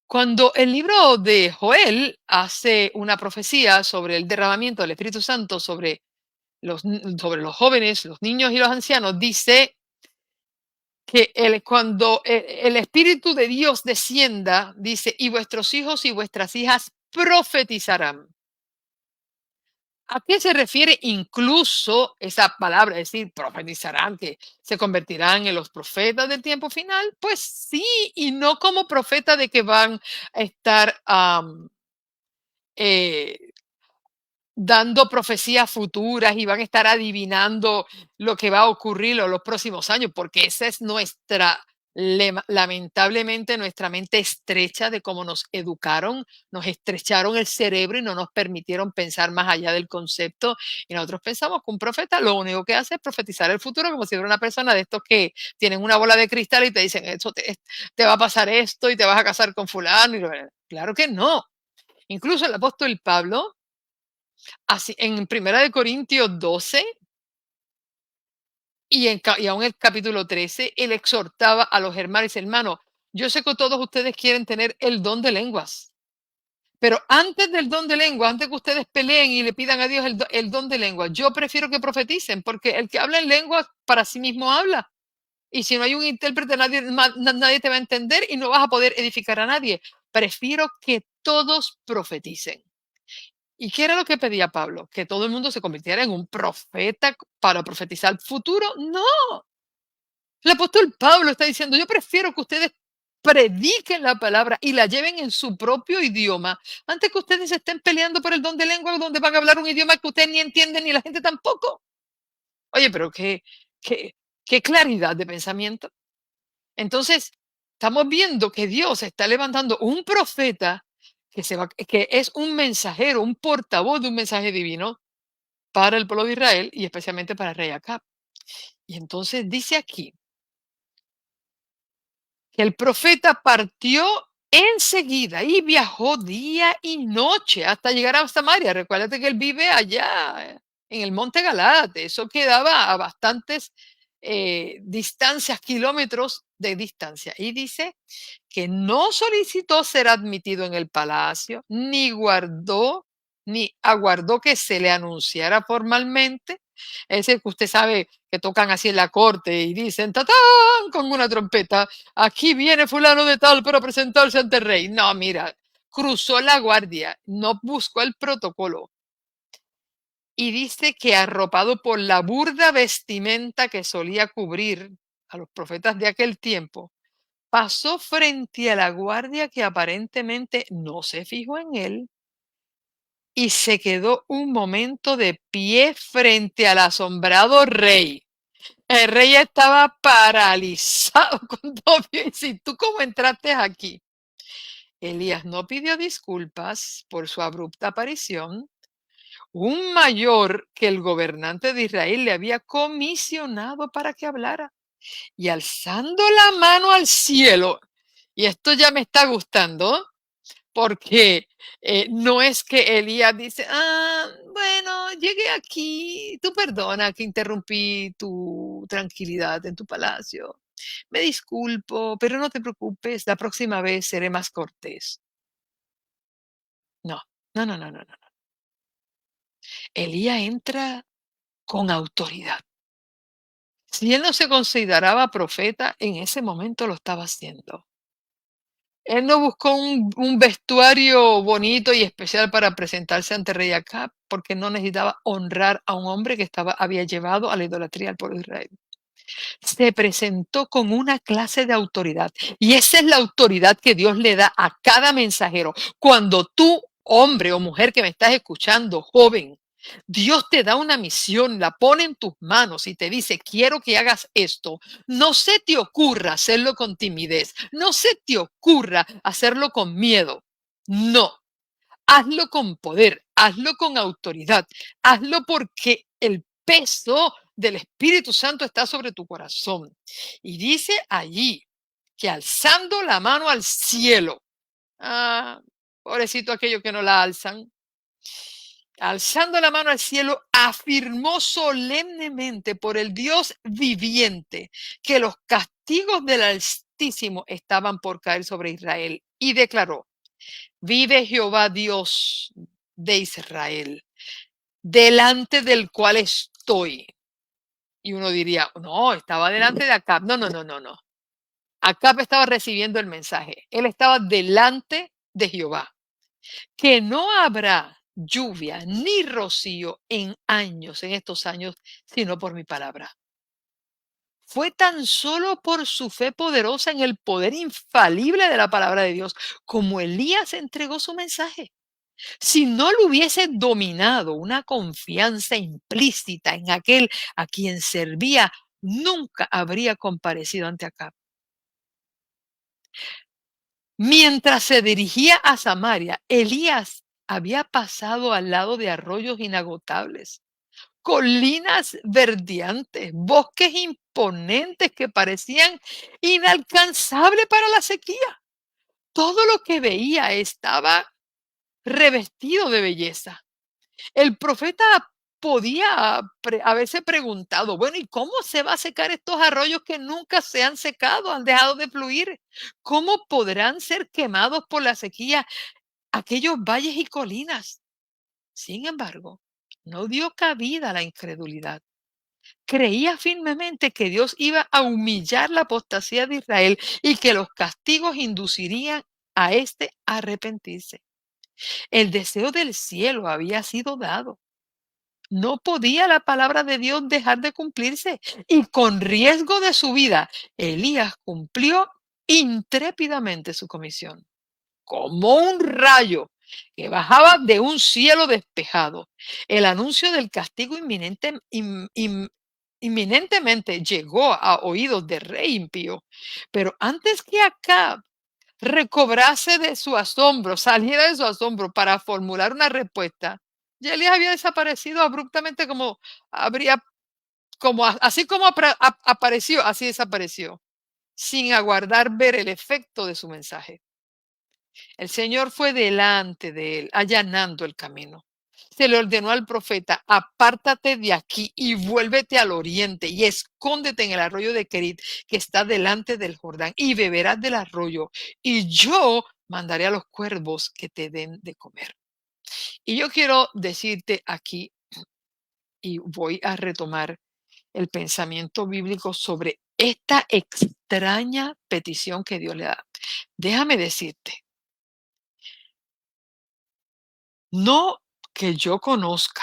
Cuando el libro de Joel hace una profecía sobre el derramamiento del Espíritu Santo sobre los jóvenes, los niños y los ancianos, dice que cuando el Espíritu de Dios descienda, dice, y vuestros hijos y vuestras hijas profetizarán. ¿A qué se refiere incluso esa palabra, es decir, profetizarán, que se convertirán en los profetas del tiempo final? Pues sí, y no como profeta de que van a estar eh, dando profecías futuras y van a estar adivinando lo que va a ocurrir en los próximos años, porque esa es lamentablemente nuestra mente estrecha de cómo nos educaron, nos estrecharon el cerebro y no nos permitieron pensar más allá del concepto. Y nosotros pensamos que un profeta lo único que hace es profetizar el futuro como si fuera una persona de estos que tienen una bola de cristal y te dicen, eso te va a pasar esto y te vas a casar con fulano. Claro que no. Incluso el apóstol Pablo, así, en Primera de Corintios 12 y aún el capítulo 13, él exhortaba a los hermanos, hermanos, yo sé que todos ustedes quieren tener el don de lenguas, pero antes del don de lenguas, antes que ustedes peleen y le pidan a Dios el don de lenguas, yo prefiero que profeticen, porque el que habla en lenguas para sí mismo habla. Y si no hay un intérprete, nadie te va a entender y no vas a poder edificar a nadie. Prefiero que todos profeticen. ¿Y qué era lo que pedía Pablo? ¿Que todo el mundo se convirtiera en un profeta para profetizar el futuro? No. El apóstol Pablo está diciendo, yo prefiero que ustedes prediquen la palabra y la lleven en su propio idioma, antes que ustedes estén peleando por el don de lengua, donde van a hablar un idioma que ustedes ni entienden ni la gente tampoco. Oye, pero qué, qué claridad de pensamiento. Entonces, estamos viendo que Dios está levantando un profeta que es un mensajero, un portavoz de un mensaje divino para el pueblo de Israel y especialmente para el rey Acab. Y entonces dice aquí que el profeta partió enseguida y viajó día y noche hasta llegar a Samaria. Recuérdate que él vive allá en el monte Galate. Eso quedaba a bastantes distancias, kilómetros de distancia. Y dice que no solicitó ser admitido en el palacio, ni aguardó que se le anunciara formalmente. Es decir, que usted sabe que tocan así en la corte y dicen, ¡tatán! Con una trompeta, aquí viene fulano de tal para presentarse ante el rey. No, mira, cruzó la guardia, no buscó el protocolo. Y dice que arropado por la burda vestimenta que solía cubrir a los profetas de aquel tiempo, pasó frente a la guardia que aparentemente no se fijó en él y se quedó un momento de pie frente al asombrado rey. El rey estaba paralizado con todo pie. ¿Y tú cómo entraste aquí? Elías no pidió disculpas por su abrupta aparición. Un mayor que el gobernante de Israel le había comisionado para que hablara. Y alzando la mano al cielo, y esto ya me está gustando, porque no es que Elías dice, bueno, llegué aquí, tú perdona que interrumpí tu tranquilidad en tu palacio. Me disculpo, pero no te preocupes, la próxima vez seré más cortés. No, no, no, no, no, no. Elías entra con autoridad. Si él no se consideraba profeta, en ese momento lo estaba haciendo. Él no buscó un vestuario bonito y especial para presentarse ante rey Acab, porque no necesitaba honrar a un hombre que había llevado a la idolatría al pueblo de Israel. Se presentó con una clase de autoridad, y esa es la autoridad que Dios le da a cada mensajero. Cuando tú, hombre o mujer que me estás escuchando, joven, Dios te da una misión, la pone en tus manos y te dice, quiero que hagas esto. No se te ocurra hacerlo con timidez, no se te ocurra hacerlo con miedo. No, hazlo con poder, hazlo con autoridad, hazlo porque el peso del Espíritu Santo está sobre tu corazón. Y dice allí que alzando la mano al cielo, pobrecito aquellos que no la alzan, alzando la mano al cielo, afirmó solemnemente por el Dios viviente que los castigos del Altísimo estaban por caer sobre Israel y declaró, vive Jehová Dios de Israel, delante del cual estoy. Y uno diría, no, estaba delante de Acab. No, no, no, no, no. Acab estaba recibiendo el mensaje. Él estaba delante de Jehová. Que no habrá lluvia ni rocío en estos años, sino por mi palabra. Fue tan solo por su fe poderosa en el poder infalible de la palabra de Dios, como Elías entregó su mensaje. Si no lo hubiese dominado una confianza implícita en aquel a quien servía, nunca habría comparecido ante Acab. Mientras se dirigía a Samaria, Elías había pasado al lado de arroyos inagotables, colinas verdeantes, bosques imponentes que parecían inalcanzables para la sequía. Todo lo que veía estaba revestido de belleza. El profeta podía haberse preguntado, bueno, ¿y cómo se va a secar estos arroyos que nunca se han secado, han dejado de fluir? ¿Cómo podrán ser quemados por la sequía aquellos valles y colinas? Sin embargo, no dio cabida a la incredulidad. Creía firmemente que Dios iba a humillar la apostasía de Israel y que los castigos inducirían a éste a arrepentirse. El deseo del cielo había sido dado. No podía la palabra de Dios dejar de cumplirse y con riesgo de su vida, Elías cumplió intrépidamente su comisión, como un rayo que bajaba de un cielo despejado. El anuncio del castigo inminentemente llegó a oídos del rey impío, pero antes que Acab recobrase de su asombro, saliera de su asombro para formular una respuesta, ya Elías había desaparecido abruptamente como habría, así como apareció, así desapareció, sin aguardar ver el efecto de su mensaje. El Señor fue delante de él, allanando el camino. Se le ordenó al profeta: apártate de aquí y vuélvete al oriente y escóndete en el arroyo de Querit, que está delante del Jordán, y beberás del arroyo, y yo mandaré a los cuervos que te den de comer. Y yo quiero decirte aquí, y voy a retomar el pensamiento bíblico sobre esta extraña petición que Dios le da. Déjame decirte, no que yo conozca,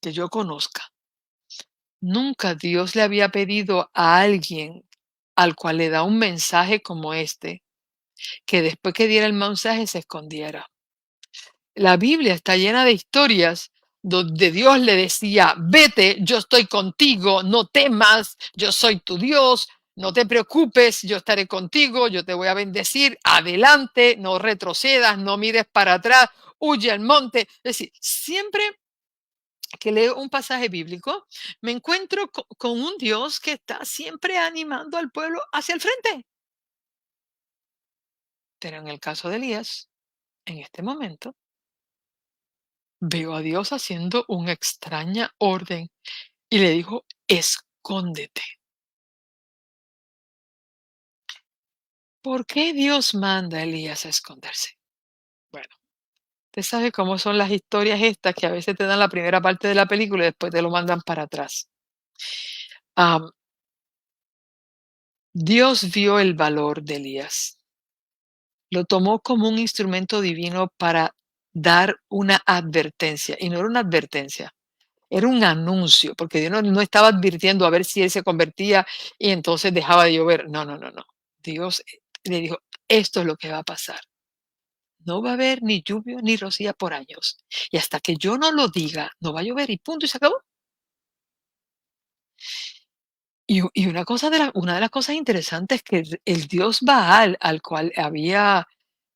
que yo conozca. Nunca Dios le había pedido a alguien al cual le da un mensaje como este, que después que diera el mensaje se escondiera. La Biblia está llena de historias donde Dios le decía: vete, yo estoy contigo, no temas, yo soy tu Dios, no te preocupes, yo estaré contigo, yo te voy a bendecir, adelante, no retrocedas, no mires para atrás, huye al monte. Es decir, siempre que leo un pasaje bíblico, me encuentro con un Dios que está siempre animando al pueblo hacia el frente. Pero en el caso de Elías, en este momento, veo a Dios haciendo una extraña orden y le dijo: escóndete. ¿Por qué Dios manda a Elías a esconderse? Bueno, usted sabe cómo son las historias estas, que a veces te dan la primera parte de la película y después te lo mandan para atrás. Am, Dios vio el valor de Elías. Lo tomó como un instrumento divino para dar una advertencia, y no era una advertencia, era un anuncio, porque Dios no estaba advirtiendo a ver si él se convertía y entonces dejaba de llover. No, no, no, no. Dios le dijo: esto es lo que va a pasar. No va a haber ni lluvia ni rocía por años. Y hasta que yo no lo diga, no va a llover, y punto, y se acabó. Y una de las cosas interesantes, que el Dios Baal, al cual había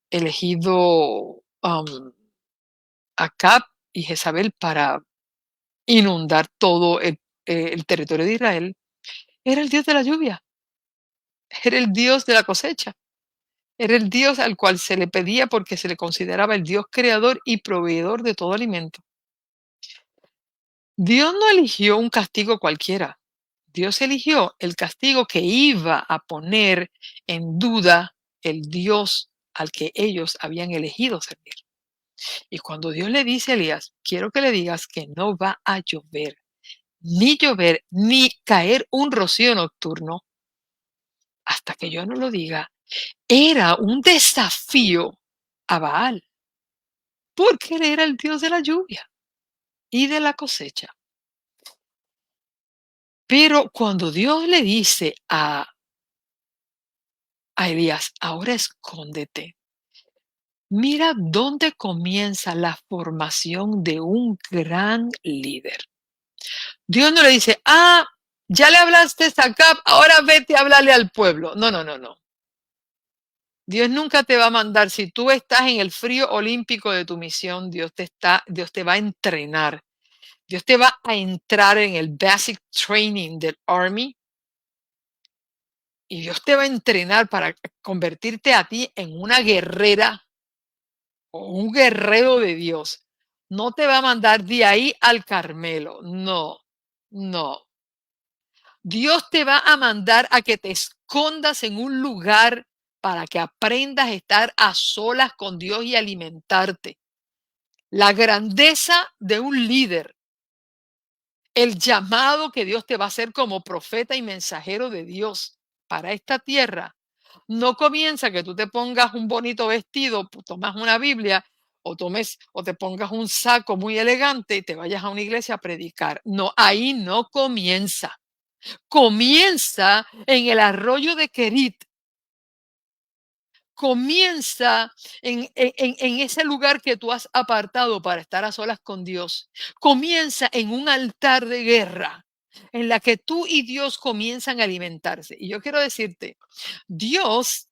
elegido Acab y Jezabel para inundar todo el territorio de Israel, era el Dios de la lluvia, era el Dios de la cosecha, era el Dios al cual se le pedía porque se le consideraba el Dios creador y proveedor de todo alimento. Dios no eligió un castigo cualquiera. Dios eligió el castigo que iba a poner en duda el Dios al que ellos habían elegido servir. Y cuando Dios le dice a Elías: quiero que le digas que no va a llover, ni caer un rocío nocturno, hasta que yo no lo diga, era un desafío a Baal, porque él era el Dios de la lluvia y de la cosecha. Pero cuando Dios le dice a Elías: ahora escóndete, mira dónde comienza la formación de un gran líder. Dios no le dice: ya le hablaste a Acab, ahora vete a hablarle al pueblo. No, no, no, no. Dios nunca te va a mandar. Si tú estás en el frío olímpico de tu misión, Dios te va a entrenar. Dios te va a entrar en el basic training del Army, y Dios te va a entrenar para convertirte a ti en una guerrera o un guerrero de Dios. No te va a mandar de ahí al Carmelo. No, no. Dios te va a mandar a que te escondas en un lugar para que aprendas a estar a solas con Dios y alimentarte. La grandeza de un líder, el llamado que Dios te va a hacer como profeta y mensajero de Dios para esta tierra, no comienza que tú te pongas un bonito vestido, tomas una Biblia o te pongas un saco muy elegante y te vayas a una iglesia a predicar. No, ahí no comienza. Comienza en el arroyo de Querit. Comienza en ese lugar que tú has apartado para estar a solas con Dios. Comienza en un altar de guerra en la que tú y Dios comienzan a alimentarse. Y yo quiero decirte, Dios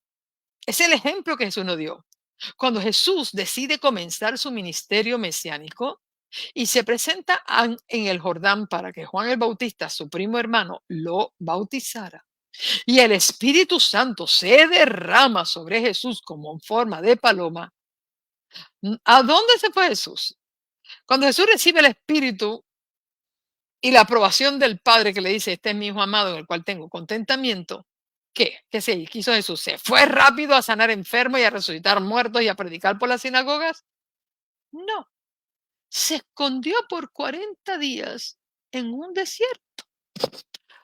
es el ejemplo que Jesús nos dio. Cuando Jesús decide comenzar su ministerio mesiánico y se presenta en el Jordán para que Juan el Bautista, su primo hermano, lo bautizara. Y el Espíritu Santo se derrama sobre Jesús como en forma de paloma. ¿A dónde se fue Jesús? Cuando Jesús recibe el Espíritu y la aprobación del Padre que le dice, este es mi hijo amado en el cual tengo contentamiento, ¿qué? ¿Qué se quiso Jesús? ¿Se fue rápido a sanar enfermos y a resucitar muertos y a predicar por las sinagogas? No, se escondió por 40 días en un desierto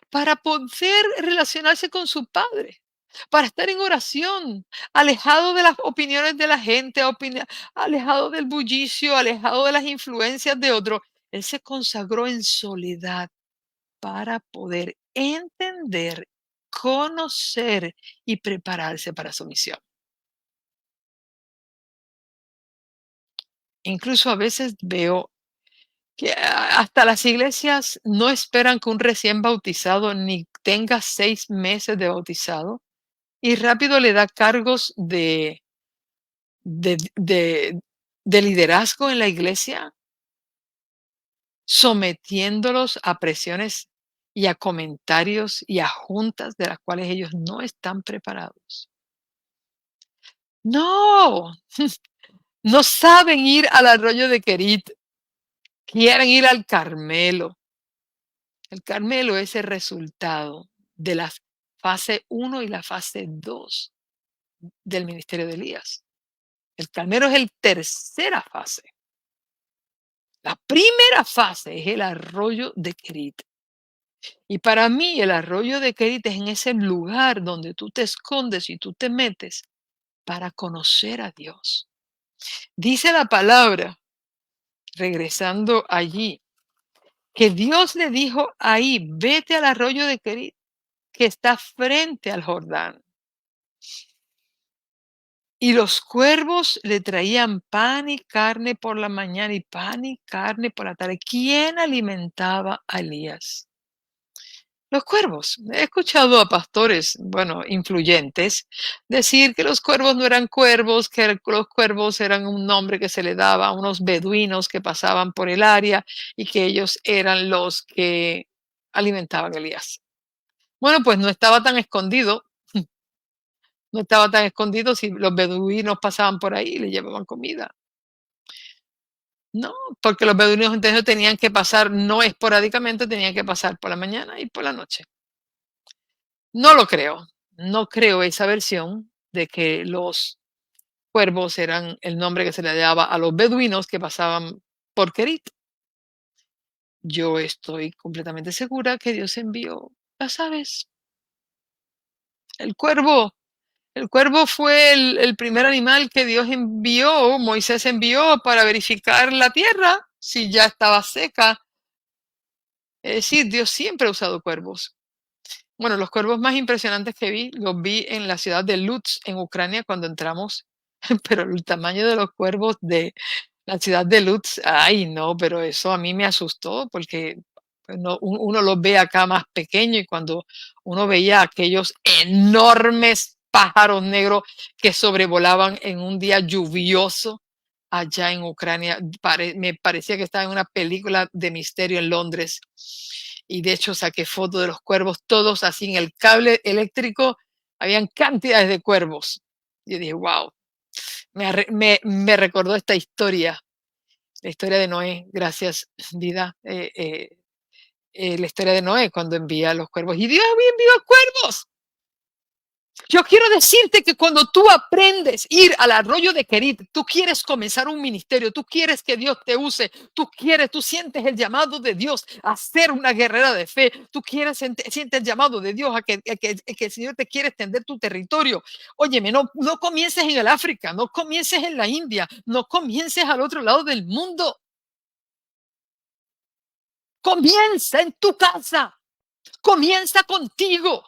para poder relacionarse con su Padre, para estar en oración, alejado de las opiniones de la gente, alejado del bullicio, alejado de las influencias de otros. Él se consagró en soledad para poder entender, conocer y prepararse para su misión. Incluso a veces veo que hasta las iglesias no esperan que un recién bautizado ni tenga 6 meses de bautizado y rápido le da cargos de, de, de liderazgo en la iglesia, sometiéndolos a presiones y a comentarios y a juntas de las cuales ellos no están preparados. No, no saben ir al arroyo de Querit, quieren ir al Carmelo. El Carmelo es el resultado de la fase 1 y la fase 2 del ministerio de Elías. El Carmelo es el tercera fase. La primera fase es el arroyo de Querit. Y para mí el arroyo de Querit es en ese lugar donde tú te escondes y tú te metes para conocer a Dios. Dice la palabra, regresando allí, que Dios le dijo ahí, vete al arroyo de Querit, que está frente al Jordán. Y los cuervos le traían pan y carne por la mañana y pan y carne por la tarde. ¿Quién alimentaba a Elías? Los cuervos. He escuchado a pastores, bueno, influyentes, decir que los cuervos no eran cuervos, que los cuervos eran un nombre que se le daba a unos beduinos que pasaban por el área y que ellos eran los que alimentaban a Elías. Bueno, pues no estaba tan escondido, no estaba tan escondido si los beduinos pasaban por ahí y le llevaban comida. No, porque los beduinos entonces tenían que pasar, no esporádicamente, tenían que pasar por la mañana y por la noche. No lo creo. No creo esa versión de que los cuervos eran el nombre que se le daba a los beduinos que pasaban por Kerit. Yo estoy completamente segura que Dios envió las aves. El cuervo, el cuervo fue el primer animal que Dios envió, Moisés envió para verificar la tierra si ya estaba seca. Es decir, Dios siempre ha usado cuervos. Bueno, los cuervos más impresionantes que vi, los vi en la ciudad de Lutsk, en Ucrania, cuando entramos, pero el tamaño de los cuervos de la ciudad de Lutsk, ay no, pero eso a mí me asustó porque pues, uno los ve acá más pequeño y cuando uno veía aquellos enormes pájaros negros que sobrevolaban en un día lluvioso allá en Ucrania, me parecía que estaba en una película de misterio en Londres y de hecho saqué fotos de los cuervos, todos así en el cable eléctrico, habían cantidades de cuervos. Yo dije, wow, me recordó esta historia, la historia de Noé, gracias, vida, la historia de Noé cuando envía a los cuervos. Y Dios había enviado cuervos. Yo quiero decirte que cuando tú aprendes a ir al arroyo de Querit, tú quieres comenzar un ministerio, tú quieres que Dios te use, tú sientes el llamado de Dios a ser una guerrera de fe, tú sientes el llamado de Dios a que el Señor te quiere extender tu territorio. Óyeme, no comiences en el África, no comiences en la India, no comiences al otro lado del mundo. Comienza en tu casa. Comienza contigo.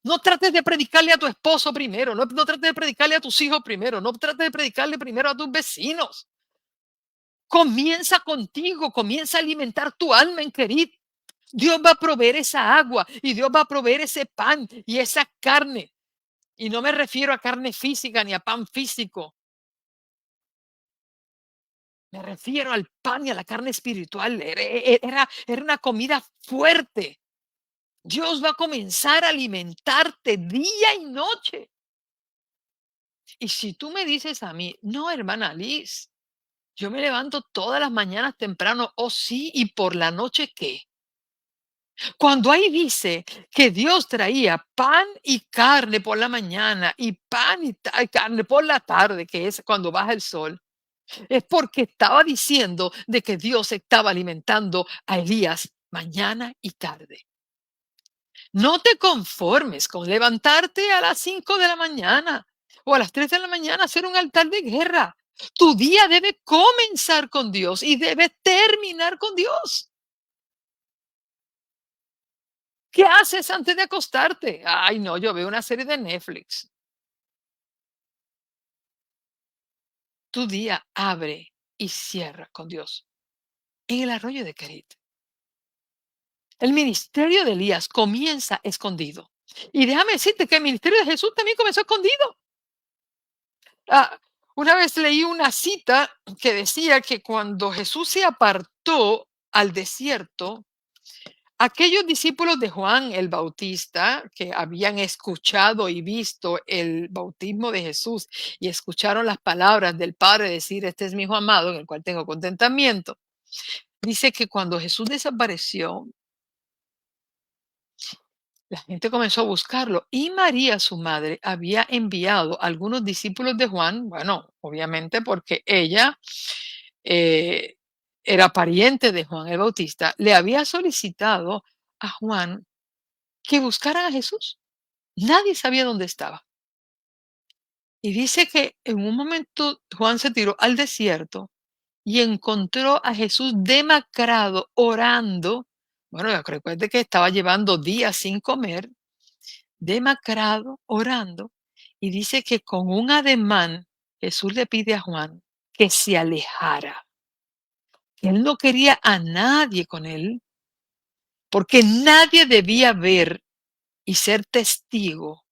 No trates de predicarle a tu esposo primero, no trates de predicarle a tus hijos primero, no trates de predicarle primero a tus vecinos. Comienza contigo, comienza a alimentar tu alma en querid. Dios va a proveer esa agua y Dios va a proveer ese pan y esa carne. Y no me refiero a carne física ni a pan físico. Me refiero al pan y a la carne espiritual. Era una comida fuerte. Dios va a comenzar a alimentarte día y noche. Y si tú me dices a mí, no, hermana Liz, yo me levanto todas las mañanas temprano, oh sí, y por la noche, ¿qué? Cuando ahí dice que Dios traía pan y carne por la mañana y pan y carne por la tarde, que es cuando baja el sol, es porque estaba diciendo de que Dios estaba alimentando a Elías mañana y tarde. No te conformes con levantarte a las 5 de la mañana o a las 3 de la mañana a hacer un altar de guerra. Tu día debe comenzar con Dios y debe terminar con Dios. ¿Qué haces antes de acostarte? Ay, no, yo veo una serie de Netflix. Tu día abre y cierra con Dios en el arroyo de Kerit. El ministerio de Elías comienza escondido. Y déjame decirte que el ministerio de Jesús también comenzó escondido. Ah, una vez leí una cita que decía que cuando Jesús se apartó al desierto, aquellos discípulos de Juan el Bautista que habían escuchado y visto el bautismo de Jesús y escucharon las palabras del Padre decir, este es mi hijo amado en el cual tengo contentamiento, dice que cuando Jesús desapareció, la gente comenzó a buscarlo y María, su madre, había enviado a algunos discípulos de Juan, bueno, obviamente porque ella eh, era pariente de Juan el Bautista, le había solicitado a Juan que buscaran a Jesús. Nadie sabía dónde estaba. Y dice que en un momento Juan se tiró al desierto y encontró a Jesús demacrado, orando. Bueno, recuerde que estaba llevando días sin comer, demacrado, orando. Y dice que con un ademán Jesús le pide a Juan que se alejara. Que él no quería a nadie con él, porque nadie debía ver y ser testigo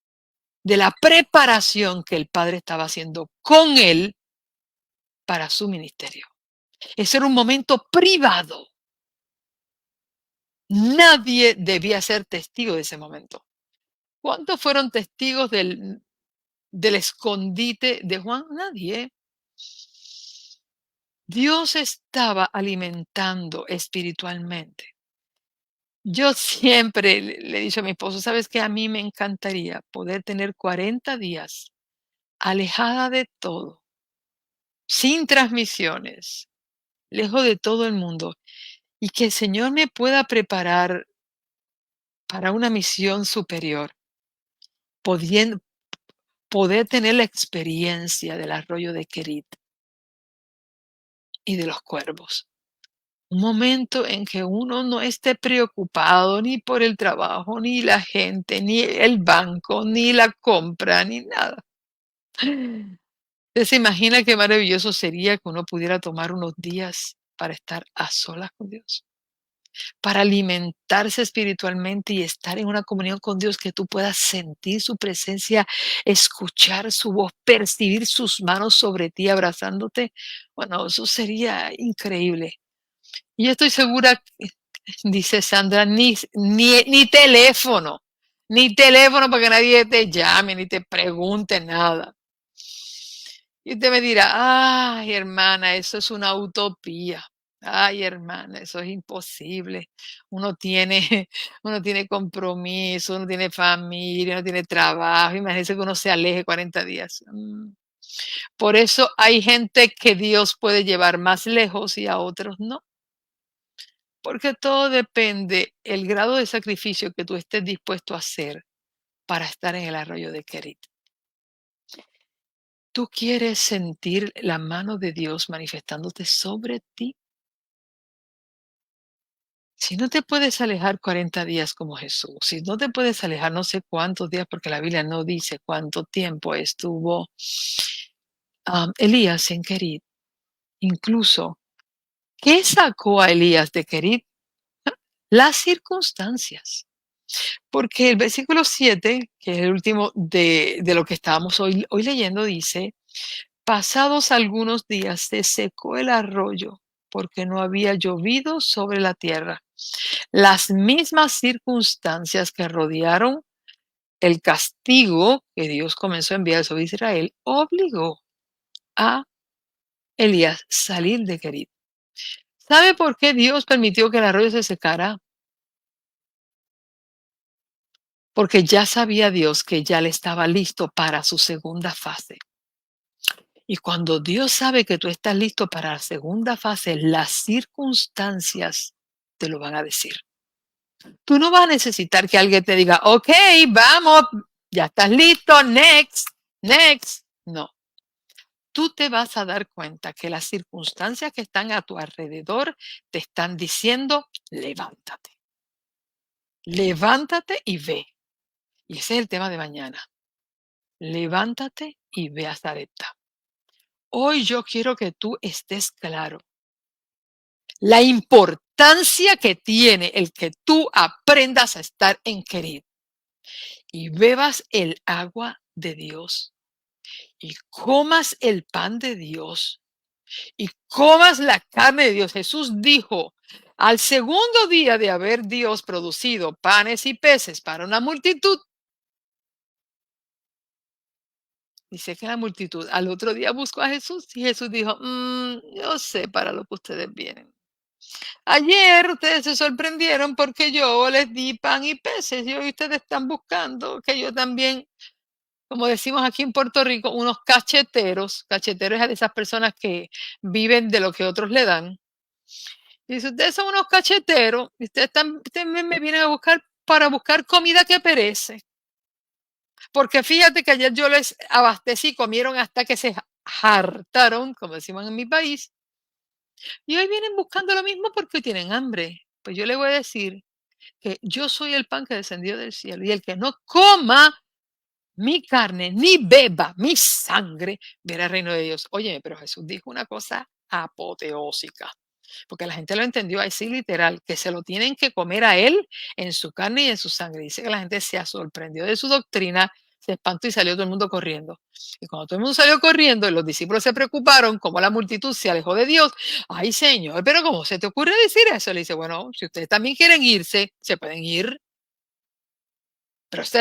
de la preparación que el Padre estaba haciendo con él para su ministerio. Ese era un momento privado. Nadie debía ser testigo de ese momento. ¿Cuántos fueron testigos del escondite de Juan? Nadie. Dios estaba alimentando espiritualmente. Yo siempre le he dicho a mi esposo, sabes que a mí me encantaría poder tener 40 días alejada de todo, sin transmisiones, lejos de todo el mundo, y que el Señor me pueda preparar para una misión superior, podien poder tener la experiencia del arroyo de Kerit y de los cuervos. Un momento en que uno no esté preocupado ni por el trabajo, ni la gente, ni el banco, ni la compra, ni nada. ¿Usted se imagina qué maravilloso sería que uno pudiera tomar unos días para estar a solas con Dios? Para alimentarse espiritualmente y estar en una comunión con Dios, que tú puedas sentir su presencia, escuchar su voz, percibir sus manos sobre ti abrazándote. Bueno, eso sería increíble. Y yo estoy segura, dice Sandra, ni teléfono para que nadie te llame, ni te pregunte nada. Y usted me dirá, ay, hermana, eso es una utopía. Ay, hermana, eso es imposible. Uno tiene, uno tiene compromiso, uno tiene familia, uno tiene trabajo. Imagínese que uno se aleje 40 días. Por eso hay gente que Dios puede llevar más lejos y a otros no. Porque todo depende el grado de sacrificio que tú estés dispuesto a hacer para estar en el arroyo de Kerit. ¿Tú quieres sentir la mano de Dios manifestándote sobre ti? Si no te puedes alejar 40 días como Jesús, si no te puedes alejar no sé cuántos días, porque la Biblia no dice cuánto tiempo estuvo Elías en Kerit. Incluso, ¿qué sacó a Elías de Kerit? Las circunstancias. Porque el versículo 7, que es el último de lo que estábamos hoy leyendo, dice, pasados algunos días se secó el arroyo porque no había llovido sobre la tierra. Las mismas circunstancias que rodearon el castigo que Dios comenzó a enviar sobre Israel obligó a Elías salir de Kerit. ¿Sabe por qué Dios permitió que el arroyo se secara? Porque ya sabía Dios que ya le estaba listo para su segunda fase. Y cuando Dios sabe que tú estás listo para la segunda fase, las circunstancias te lo van a decir. Tú no vas a necesitar que alguien te diga, ok, vamos, ya estás listo, next, next. No, tú te vas a dar cuenta que las circunstancias que están a tu alrededor te están diciendo, levántate, levántate y ve. Y ese es el tema de mañana. Levántate y ve a Zarepta. Hoy yo quiero que tú estés claro la importancia que tiene el que tú aprendas a estar en Kerit y bebas el agua de Dios y comas el pan de Dios y comas la carne de Dios. Jesús dijo, al segundo día de haber Dios producido panes y peces para una multitud, dice que la multitud al otro día buscó a Jesús y Jesús dijo, yo sé para lo que ustedes vienen. Ayer ustedes se sorprendieron porque yo les di pan y peces y hoy ustedes están buscando que yo también, como decimos aquí en Puerto Rico, unos cacheteros. Cacheteros es de esas personas que viven de lo que otros le dan. Y si ustedes son unos cacheteros, y ustedes me vienen a buscar para buscar comida que perece. Porque fíjate que ayer yo les abastecí, comieron hasta que se hartaron, como decimos en mi país, y hoy vienen buscando lo mismo porque tienen hambre. Pues yo les voy a decir que yo soy el pan que descendió del cielo, y el que no coma mi carne ni beba mi sangre verá el reino de Dios. Óyeme, pero Jesús dijo una cosa apoteósica, porque la gente lo entendió así literal, que se lo tienen que comer a él en su carne y en su sangre. Dice que la gente se sorprendió de su doctrina, se espantó y salió todo el mundo corriendo. Y cuando todo el mundo salió corriendo y los discípulos se preocuparon, como la multitud se alejó de Dios, ay Señor, pero ¿cómo se te ocurre decir eso? Le dice, bueno, si ustedes también quieren irse, se pueden ir. Pero esta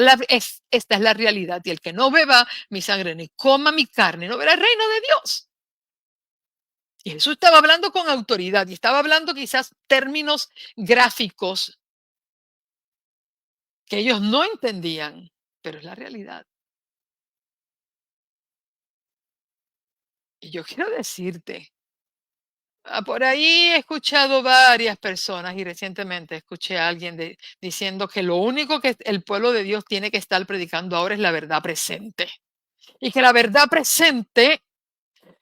es la realidad. Y el que no beba mi sangre ni coma mi carne no verá el reino de Dios. Y Jesús estaba hablando con autoridad y estaba hablando quizás términos gráficos que ellos no entendían, pero es la realidad. Y yo quiero decirte, por ahí he escuchado varias personas y recientemente escuché a alguien diciendo que lo único que el pueblo de Dios tiene que estar predicando ahora es la verdad presente. Y que la verdad presente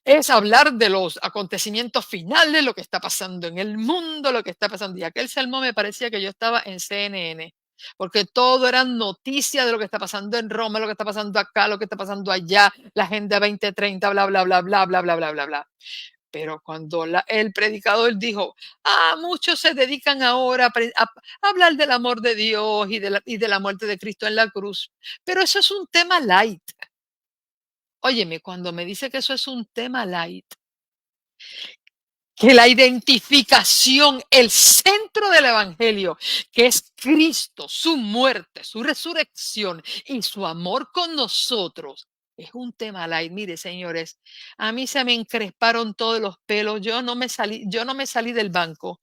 es hablar de los acontecimientos finales, lo que está pasando en el mundo, lo que está pasando. Y aquel sermón me parecía que yo estaba en CNN, porque todo era noticia de lo que está pasando en Roma, lo que está pasando acá, lo que está pasando allá, la Agenda 2030, bla, bla, bla, bla, bla, bla, bla, bla, bla. Pero cuando el predicador dijo, muchos se dedican ahora a hablar del amor de Dios y de la muerte de Cristo en la cruz, pero eso es un tema light. Óyeme, cuando me dice que eso es un tema light, que la identificación, el centro del evangelio, que es Cristo, su muerte, su resurrección y su amor con nosotros, es un tema light. Mire, señores, a mí se me encresparon todos los pelos. Yo no me salí del banco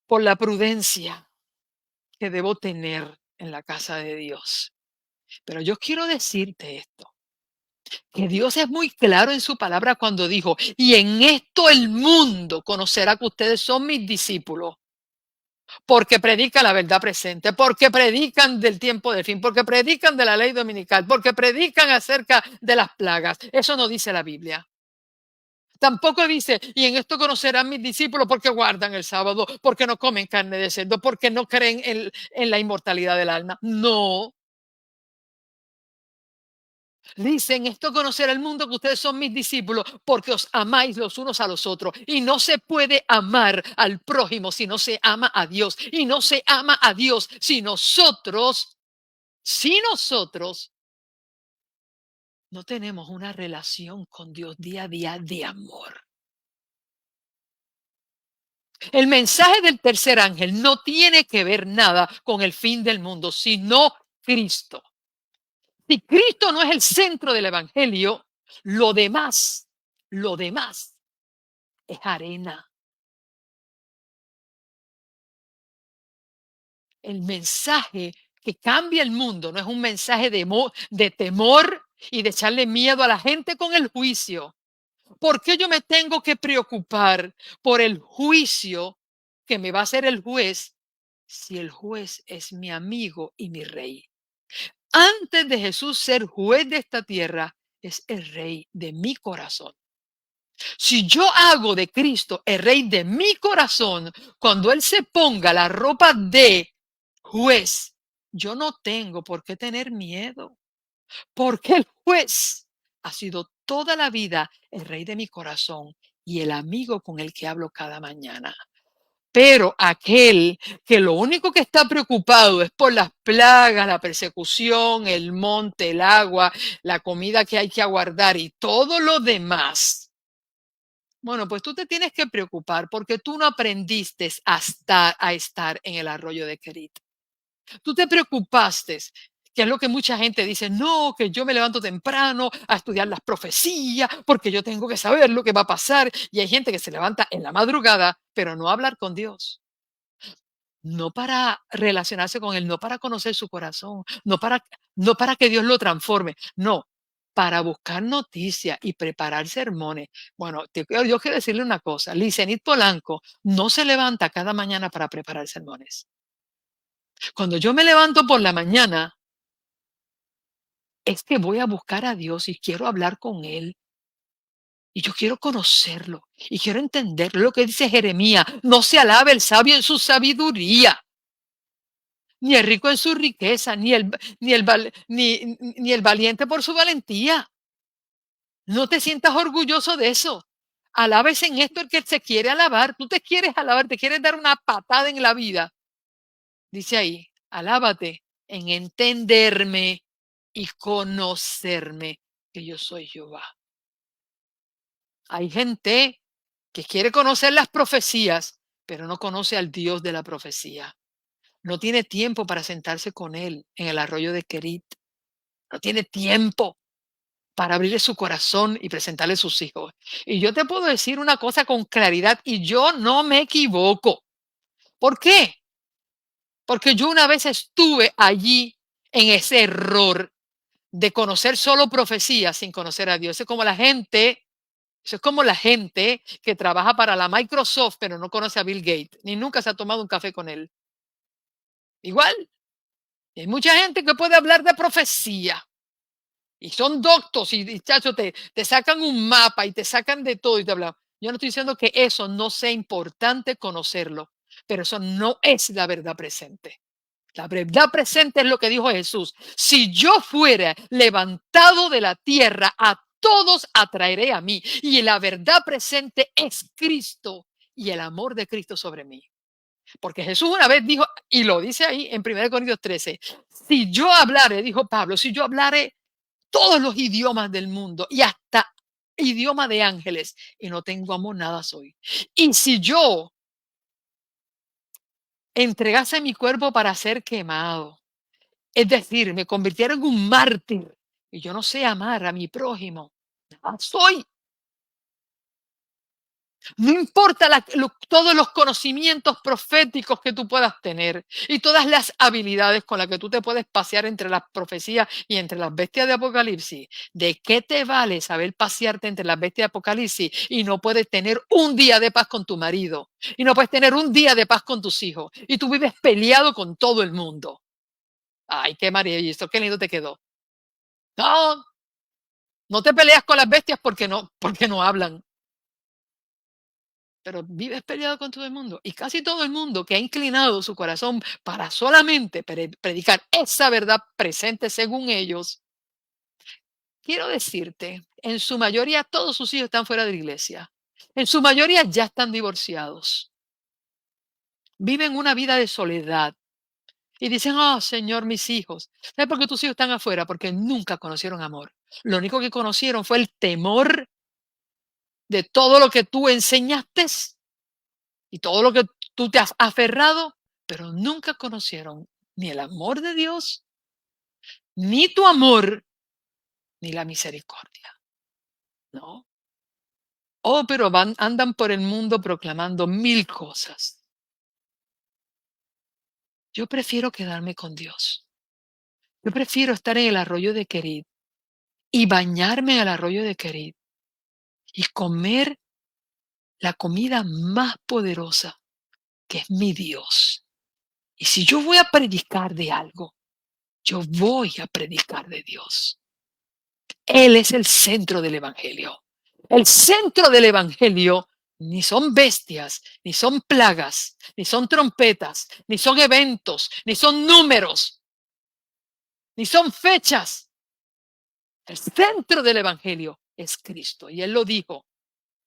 por la prudencia que debo tener en la casa de Dios. Pero yo quiero decirte esto, que Dios es muy claro en su palabra cuando dijo, y en esto el mundo conocerá que ustedes son mis discípulos, porque predican la verdad presente, porque predican del tiempo del fin, porque predican de la ley dominical, porque predican acerca de las plagas. Eso no dice la Biblia. Tampoco dice, y en esto conocerán mis discípulos porque guardan el sábado, porque no comen carne de cerdo, porque no creen en la inmortalidad del alma. No, dice, en esto conocerá el mundo que ustedes son mis discípulos porque os amáis los unos a los otros. Y no se puede amar al prójimo si no se ama a Dios. Y no se ama a Dios si nosotros no tenemos una relación con Dios día a día de amor. El mensaje del tercer ángel no tiene que ver nada con el fin del mundo, sino Cristo. Si Cristo no es el centro del evangelio, lo demás es arena. El mensaje que cambia el mundo no es un mensaje de temor y de echarle miedo a la gente con el juicio. ¿Por qué yo me tengo que preocupar por el juicio que me va a hacer el juez si el juez es mi amigo y mi rey? Antes de Jesús ser juez de esta tierra, es el rey de mi corazón. Si yo hago de Cristo el rey de mi corazón, cuando Él se ponga la ropa de juez, yo no tengo por qué tener miedo, porque el juez ha sido toda la vida el rey de mi corazón y el amigo con el que hablo cada mañana. Pero aquel que lo único que está preocupado es por las plagas, la persecución, el monte, el agua, la comida que hay que aguardar y todo lo demás. Bueno, pues tú te tienes que preocupar porque tú no aprendiste a estar en el arroyo de Kerit. Tú te preocupaste, que es lo que mucha gente dice, no, que yo me levanto temprano a estudiar las profecías porque yo tengo que saber lo que va a pasar. Y hay gente que se levanta en la madrugada, pero no a hablar con Dios. No para relacionarse con Él, no para conocer su corazón, no para que Dios lo transforme, no, para buscar noticias y preparar sermones. Bueno, yo quiero decirle una cosa, Licenit Polanco no se levanta cada mañana para preparar sermones. Cuando yo me levanto por la mañana, es que voy a buscar a Dios y quiero hablar con Él. Y yo quiero conocerlo y quiero entender lo que dice Jeremías. No se alabe el sabio en su sabiduría, ni el rico en su riqueza, ni el valiente por su valentía. No te sientas orgulloso de eso. Alábese en esto el que se quiere alabar. Tú te quieres alabar, te quieres dar una patada en la vida. Dice ahí, alábate en entenderme y conocerme que yo soy Jehová. Hay gente que quiere conocer las profecías, pero no conoce al Dios de la profecía. No tiene tiempo para sentarse con Él en el arroyo de Kerit. No tiene tiempo para abrirle su corazón y presentarle sus hijos. Y yo te puedo decir una cosa con claridad y yo no me equivoco. ¿Por qué? Porque yo una vez estuve allí en ese error de conocer solo profecías sin conocer a Dios. Eso es como la gente que trabaja para la Microsoft pero no conoce a Bill Gates, ni nunca se ha tomado un café con él. Igual, hay mucha gente que puede hablar de profecía y son doctos y chacho, te sacan un mapa y te sacan de todo y te hablan. Yo no estoy diciendo que eso no sea importante conocerlo, pero eso no es la verdad presente. La verdad presente es lo que dijo Jesús. Si yo fuera levantado de la tierra, a todos atraeré a mí. Y la verdad presente es Cristo y el amor de Cristo sobre mí. Porque Jesús una vez dijo, y lo dice ahí en 1 Corintios 13, si yo hablare, dijo Pablo, si yo hablare todos los idiomas del mundo y hasta idioma de ángeles y no tengo amor, nada soy. Y si yo entregase mi cuerpo para ser quemado, es decir, me convirtiera en un mártir y yo no sé amar a mi prójimo, nada soy. No importa todos los conocimientos proféticos que tú puedas tener y todas las habilidades con las que tú te puedes pasear entre las profecías y entre las bestias de Apocalipsis. ¿De qué te vale saber pasearte entre las bestias de Apocalipsis y no puedes tener un día de paz con tu marido? Y no puedes tener un día de paz con tus hijos. Y tú vives peleado con todo el mundo. Ay, qué maravilloso, qué lindo te quedó. No, no te peleas con las bestias porque no hablan. pero vives peleado con todo el mundo. Y casi todo el mundo que ha inclinado su corazón para solamente predicar esa verdad presente según ellos, quiero decirte, en su mayoría todos sus hijos están fuera de la iglesia. En su mayoría ya están divorciados. Viven una vida de soledad. Y dicen, oh Señor, mis hijos. ¿Sabes por qué tus hijos están afuera? Porque nunca conocieron amor. Lo único que conocieron fue el temor de todo lo que tú enseñaste y todo lo que tú te has aferrado, pero nunca conocieron ni el amor de Dios, ni tu amor, ni la misericordia. No. Oh, pero andan por el mundo proclamando mil cosas. Yo prefiero quedarme con Dios. Yo prefiero estar en el arroyo de Querid y bañarme en el arroyo de Querid y comer la comida más poderosa, que es mi Dios. Y si yo voy a predicar de algo, yo voy a predicar de Dios. Él es el centro del Evangelio. El centro del Evangelio ni son bestias, ni son plagas, ni son trompetas, ni son eventos, ni son números, ni son fechas. El centro del Evangelio es Cristo. Y Él lo dijo,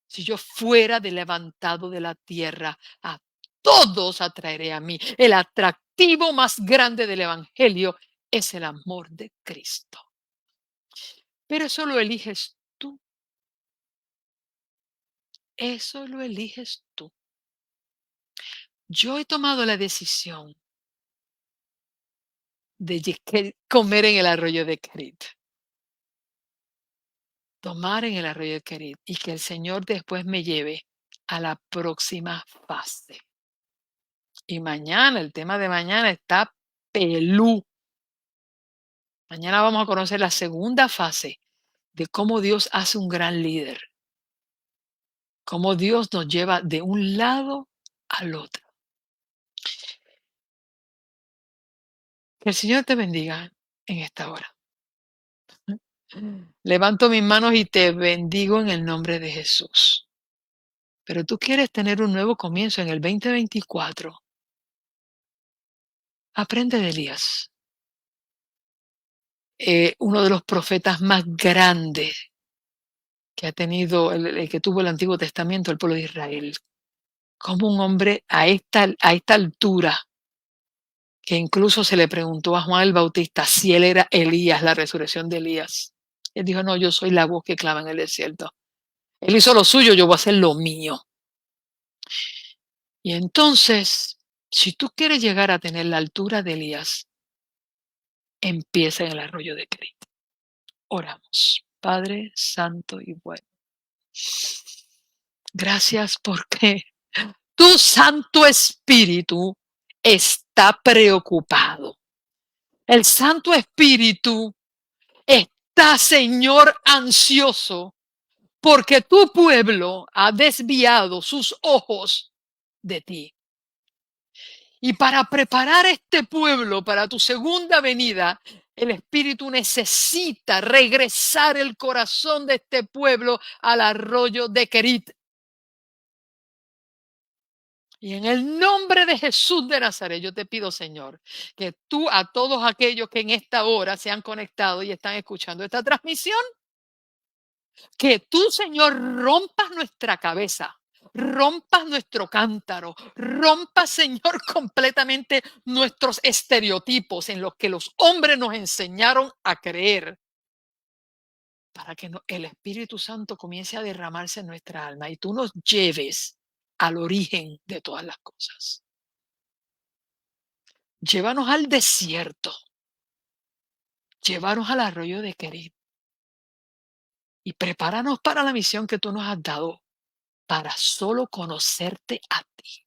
si yo fuera levantado de la tierra, a todos atraeré a mí. El atractivo más grande del Evangelio es el amor de Cristo. Pero eso lo eliges tú. Eso lo eliges tú. Yo he tomado la decisión de comer en el arroyo de Kerit. Tomar en el arroyo de Kerit y que el Señor después me lleve a la próxima fase. Y mañana, el tema de mañana está pelú. Mañana vamos a conocer la segunda fase de cómo Dios hace un gran líder. Cómo Dios nos lleva de un lado al otro. Que el Señor te bendiga en esta hora. Levanto mis manos y te bendigo en el nombre de Jesús. Pero tú quieres tener un nuevo comienzo en el 2024. Aprende de Elías, uno de los profetas más grandes que ha tenido, el que tuvo el Antiguo Testamento, el pueblo de Israel. Como un hombre a esta altura, que incluso se le preguntó a Juan el Bautista si él era Elías, la resurrección de Elías. Él dijo, no, yo soy la voz que clama en el desierto. Él hizo lo suyo, yo voy a hacer lo mío. Y entonces, si tú quieres llegar a tener la altura de Elías, empieza en el arroyo de Cristo. Oramos. Padre Santo y bueno. Gracias porque tu Santo Espíritu está preocupado. El Santo Espíritu está, Señor, ansioso porque tu pueblo ha desviado sus ojos de ti. Y para preparar este pueblo para tu segunda venida, el Espíritu necesita regresar el corazón de este pueblo al arroyo de Kerit. Y en el nombre de Jesús de Nazaret, yo te pido, Señor, que tú a todos aquellos que en esta hora se han conectado y están escuchando esta transmisión, que tú, Señor, rompas nuestra cabeza, rompas nuestro cántaro, rompas, Señor, completamente nuestros estereotipos en los que los hombres nos enseñaron a creer, para que el Espíritu Santo comience a derramarse en nuestra alma y tú nos lleves al origen de todas las cosas. Llévanos al desierto, llévanos al arroyo de Kerit y prepáranos para la misión que tú nos has dado, para solo conocerte a ti.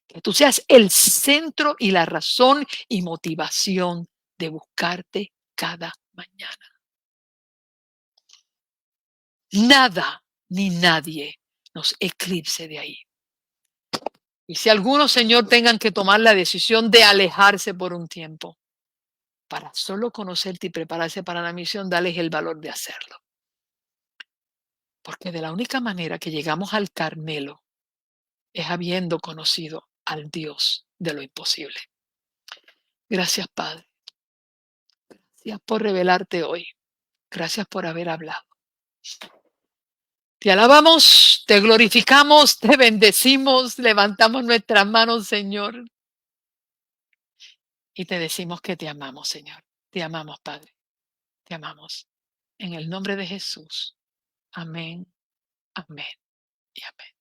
Que tú seas el centro y la razón y motivación de buscarte cada mañana. Nada ni nadie nos eclipse de ahí. Y si algunos, Señor, tengan que tomar la decisión de alejarse por un tiempo para solo conocerte y prepararse para la misión, dales el valor de hacerlo. Porque de la única manera que llegamos al Carmelo es habiendo conocido al Dios de lo imposible. Gracias, Padre. Gracias por revelarte hoy. Gracias por haber hablado. Te alabamos, te glorificamos, te bendecimos, levantamos nuestras manos, Señor, y te decimos que te amamos, Señor. Te amamos, Padre. Te amamos. En el nombre de Jesús. Amén, amén y amén.